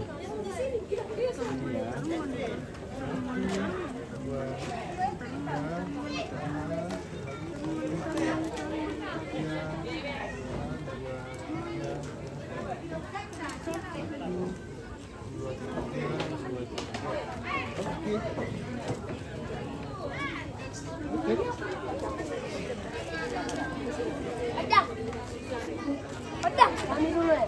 Kami dulu ya.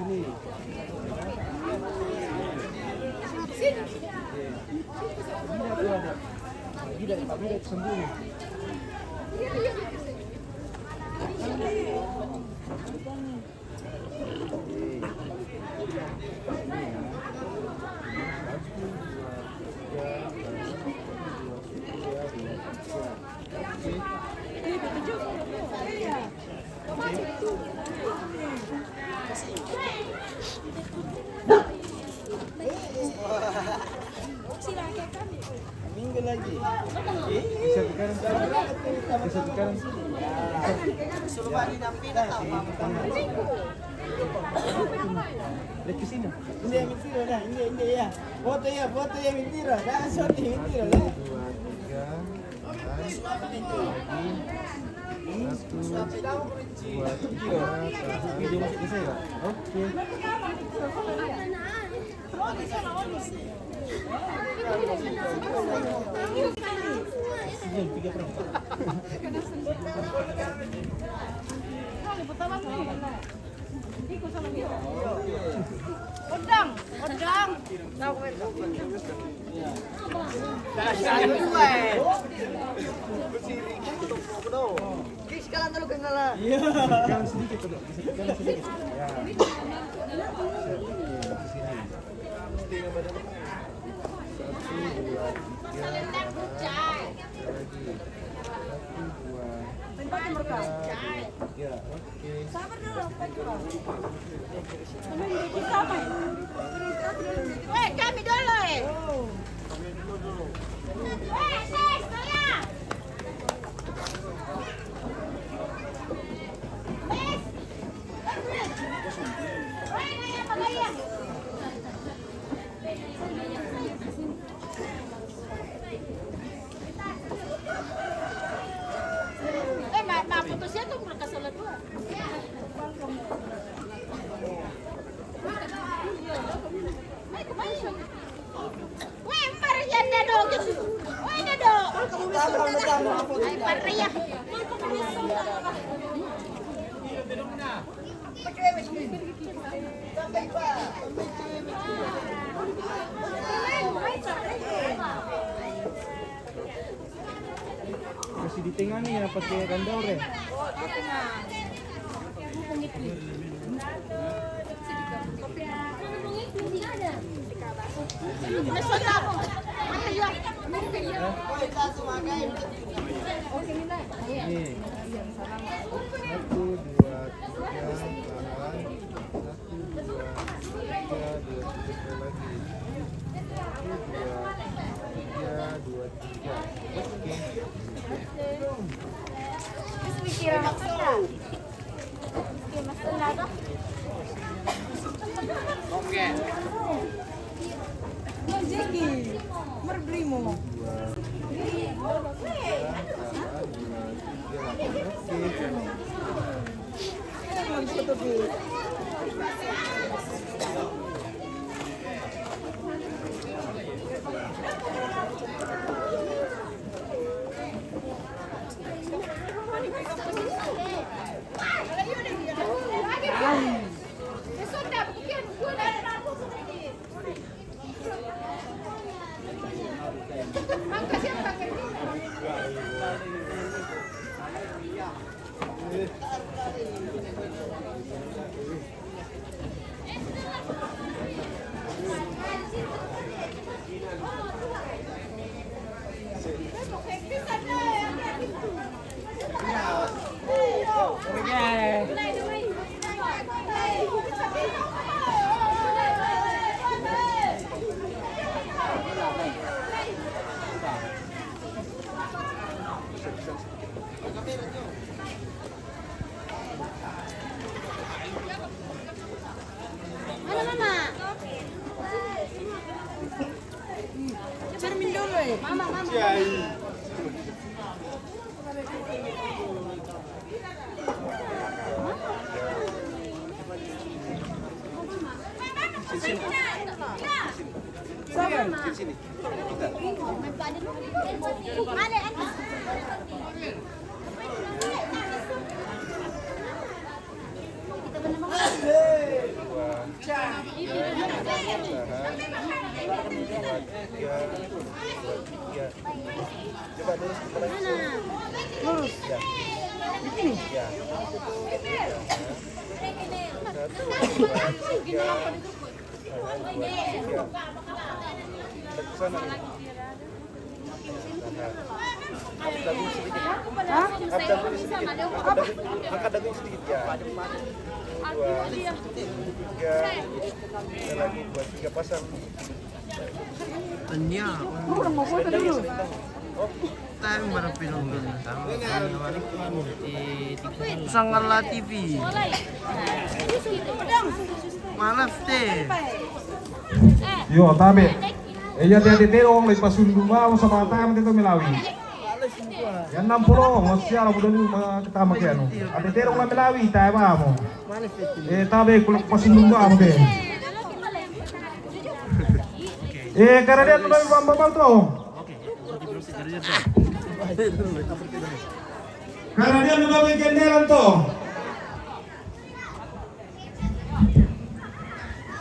Sini. Tidak, tidak sembunyi. Minggu lagi. Bisa ke kanan sini. Bisa ke kanan sini. Lihat ke sini. Hindi yang mentira dah, hindi ya. Foto ya mentira. Dah sorti mentira dah. 2, 3, video masuk ke saya. Oke. Sejam 3 per 4. Kanan sedikit, Dok. Bisa ke kanan sedikit. Ya. Kami dulu eh. Putusnya tuh berkesalat gua. Ay, kemarin Masih di tengah nih ya pakai randau ya. Nih. 1, 2, 3, tahan. 1, 2, 3, 2, 3 lagi. 1, 2, 3, 2, 3. Oke. Mana mama? Cermin dulu ya. Mama. Coba lurus kepala. Lurus. Ya. Begini. Ya. 1, 2, 3. Ke sana nih. Angkat dagunya sedikit. Angkat dagunya sedikit. Angkat dagunya sedikit ya. 2, 3. Kita lagi 2, 3 pasang. Tanya, Udah mau foto dulu. time baru pinunggul. Sangala TV. Malas deh. Yo, tabi. Iya dia terong lagi pasundu mau sama tam itu Melawi. Yang 60 masih ala budak kita makan. Ada terong lah Melawi tayo mo. Tabi kulang pasundu mau deh. Karena dia tuh bambang tuh. Karena dia udah bikin jalan tuh.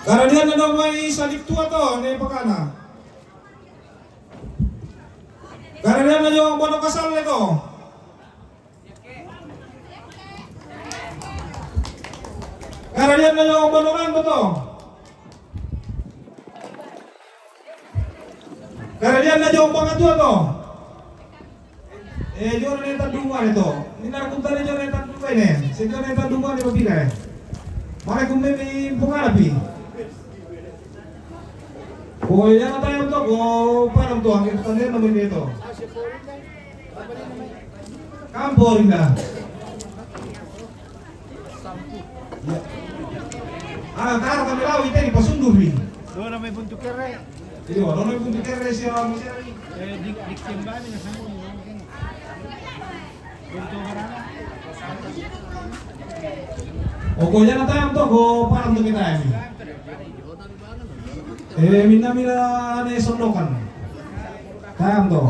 Karena dia udah may salik tua tuh nih pakana. Karena dia udah yung bono kasal nito. Karena dia udah yung bono kan betul. Karena dia udah yung pangatua tuh. Jor na tandungan ito. Ninarpunta na Jor na tandungan eh. Si Jor na tandungan ni Mabila eh. Maka kung may pungarapi. O yan na tayo ito. O parang ito. Ang tanir naman dito. Kampo rin na. Taro kami lao ito. Pasundur rin. Doon na may buntuk kere. Iyo, doon na may buntuk kere siya. Diksimba niya sa mga. O ko yan na tayo ito. O parang ito kita eh. Mina na sondokan. Tayo ito.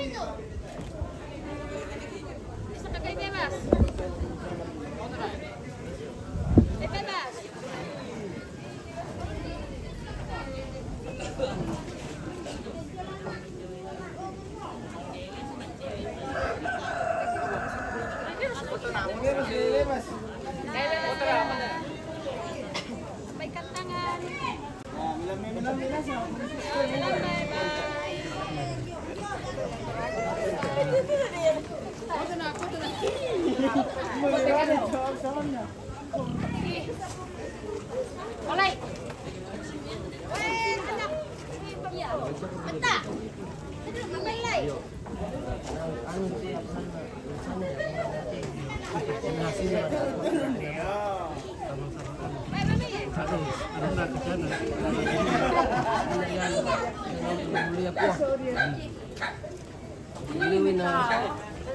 Bisa pakai bebas. Bebas. Sampaikan tangan. Oleh. Bentar. Mamai.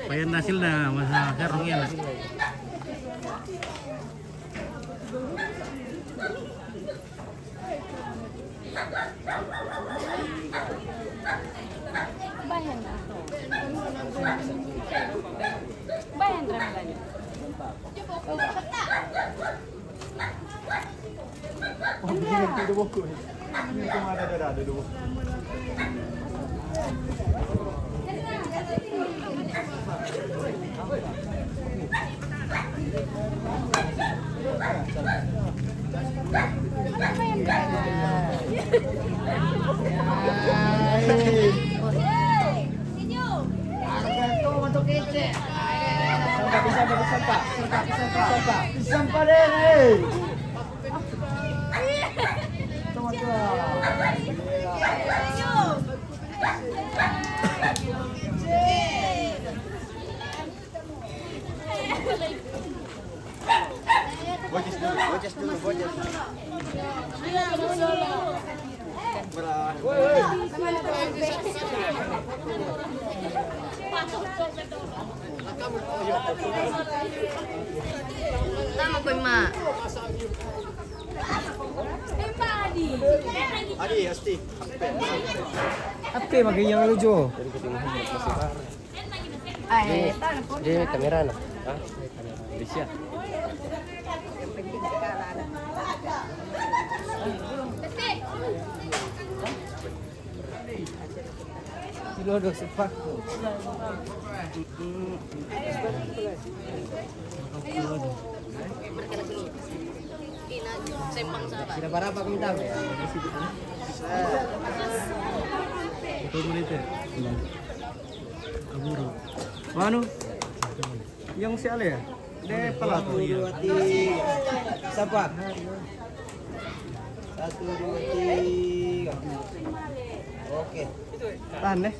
Payan hasil na masa karong yan. Bayan na. Bayan Ramadan. Sampai deh. Bojes dulu. Tama ko ma. Adi, Asti. Apa magiging lucu? Ay, Di kamera na. Ha? Di siya. Silodok sepak. sembang sahabat. Tidak berapa minta. Ito mo dito. Kaburo. Ano? Yang si Ale ya? Dia pala tuh. 1, 2, 3. Siapa? 1, 2, 3. Oke. Tahan deh.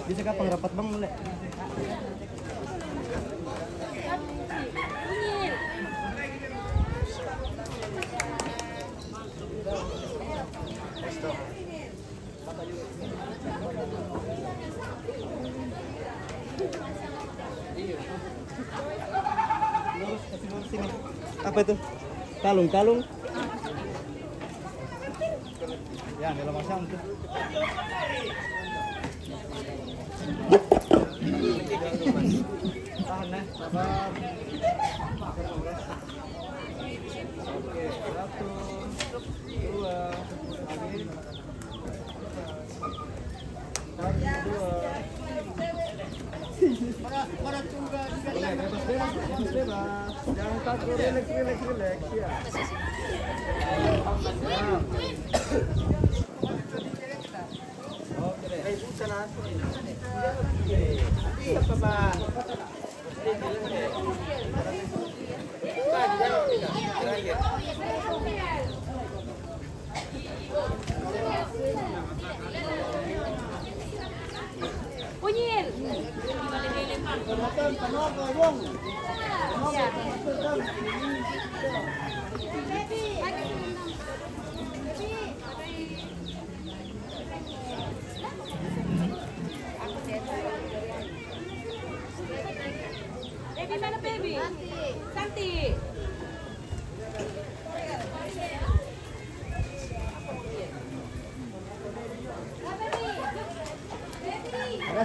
Bisa kapan rapat bang mulai? Apa itu? Kalung. Ya, dalam masang tuh. Tahan ya, sabar. Oke, 1, 2, lagi. 1, 2. Bebas. Jangan takut, relax ya. Oke deh. Sana. Siapa, Pak? Punyil. Baby mana baby? Santi.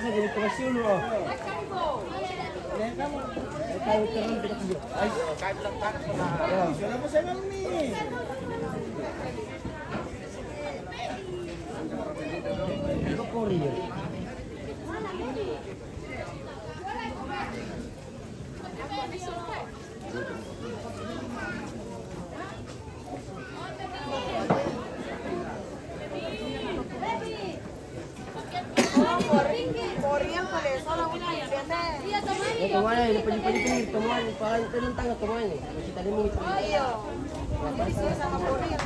ganito kasi ulo. Tayo terang tidak dia. Ay, kahit lang takas mo na. Wala mo sa mami. Ito Korea. Korean pala, soalnya udah Ya temuan ini pagi-pagi temuan paling tenang tangga temuan ini. Kita demo itu. Iya. Jadi sih sama Korean.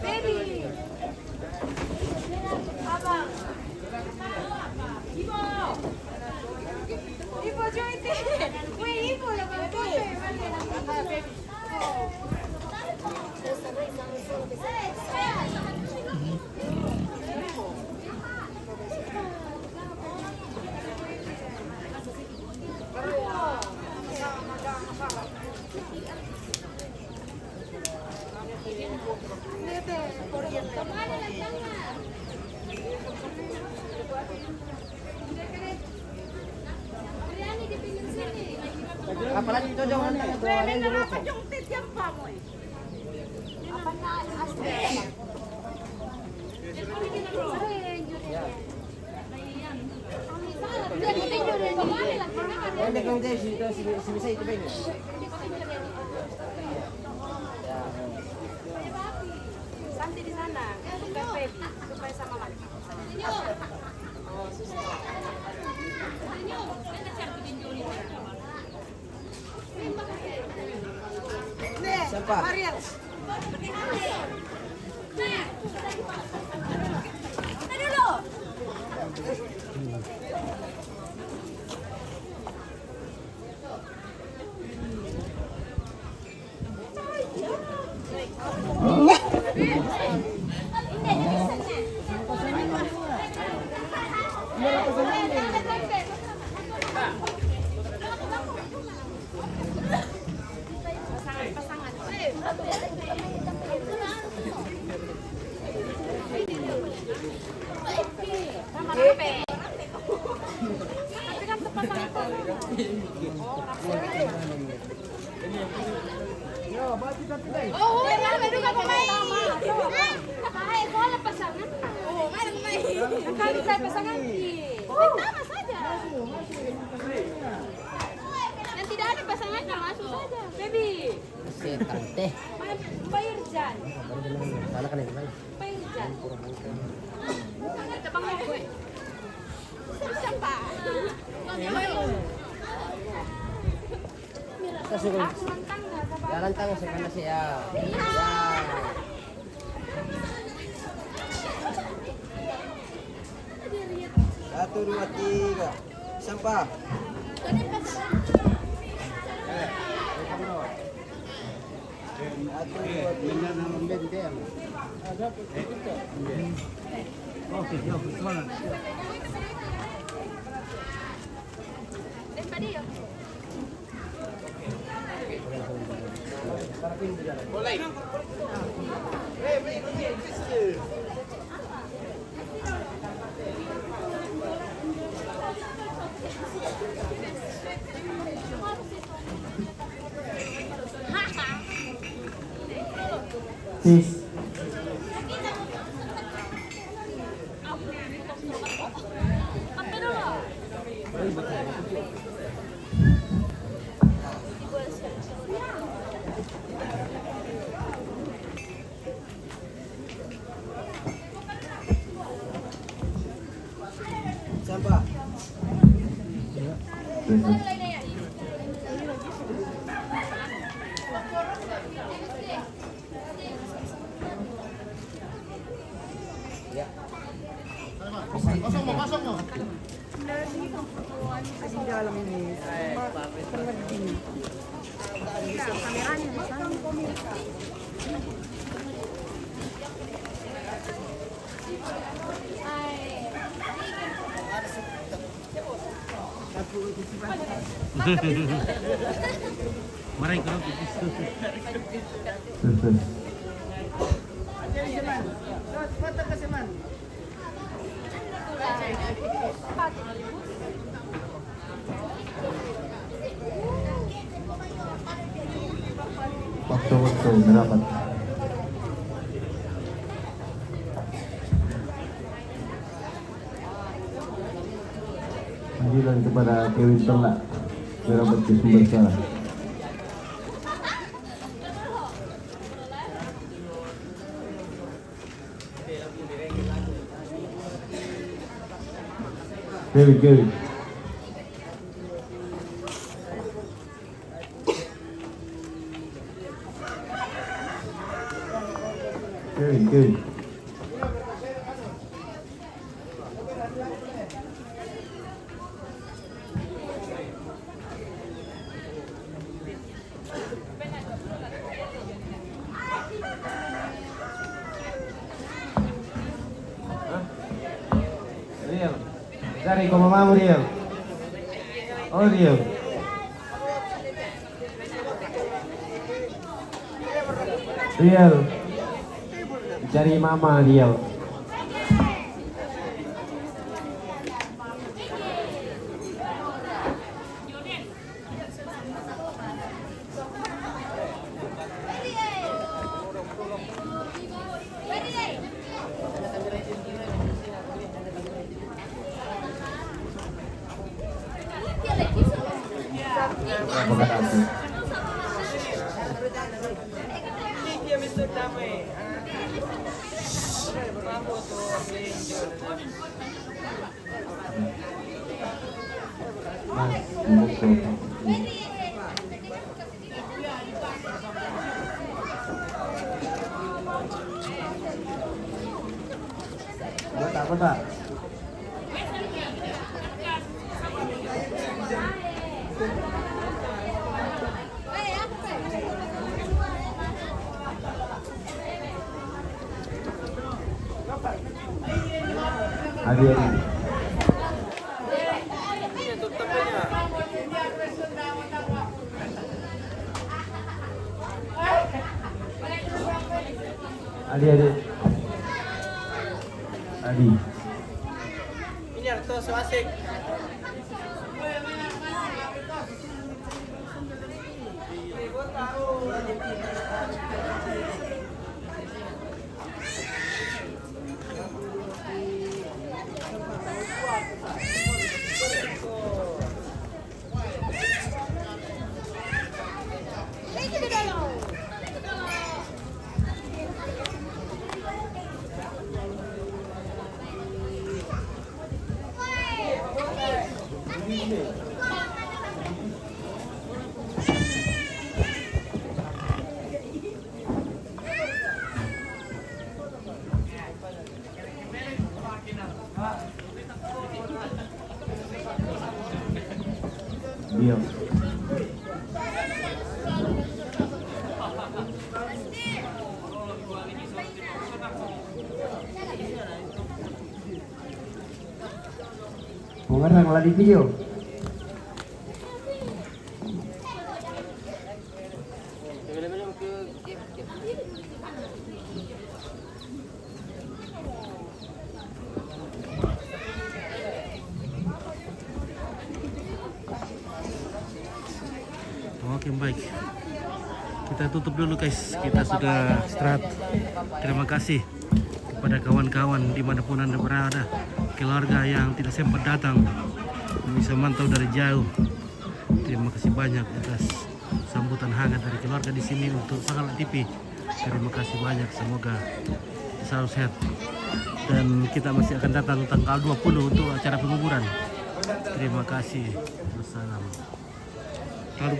Baby. Abang. Ibu. Ibu jointi. Wih, ibu lah baby. Baby. Apalagi itu jangan Hindi kami tayo si Misay itu baik. Santai di sana, bukan baby, supaya sama lagi. Siapa? Mariel. Dulu. Oh, baru ka kumain. Kahit wala pasangan. Oo, mayroon kumain. Akala sa pasangan. Tama saja. Dan tidak ada pasangannya, masuk saja. Baby. Setan teh. Bayar jan. Sana kan ini. Bayar jan. Ada bang gue. Siapa? Kasih Aku lantang nggak sabar. jalan tangga sana sih ya. Satu dua tiga. Sampah. Sampah. Maray ko lang. Mata kasi man. merapat. Panggilan kepada Kevin Telak merapat ke sumber suara. Kevin. Riel, cari como mamamu Riel. Oh Riel. Riel, cari mama Riel. Kota. Hadir. Adik. Adi. Ini Arto Swasik. Dia. Mengarang lah di video. Oke, baik. Kita tutup dulu guys. Kita sudah istirahat. Terima kasih kepada kawan-kawan dimanapun Anda berada, keluarga yang tidak sempat datang, bisa mantau dari jauh. Terima kasih banyak atas sambutan hangat dari keluarga di sini untuk Sanggalang TV. Terima kasih banyak. Semoga selalu sehat. Dan kita masih akan datang tanggal 20 untuk acara penguburan. Terima kasih. Wassalam.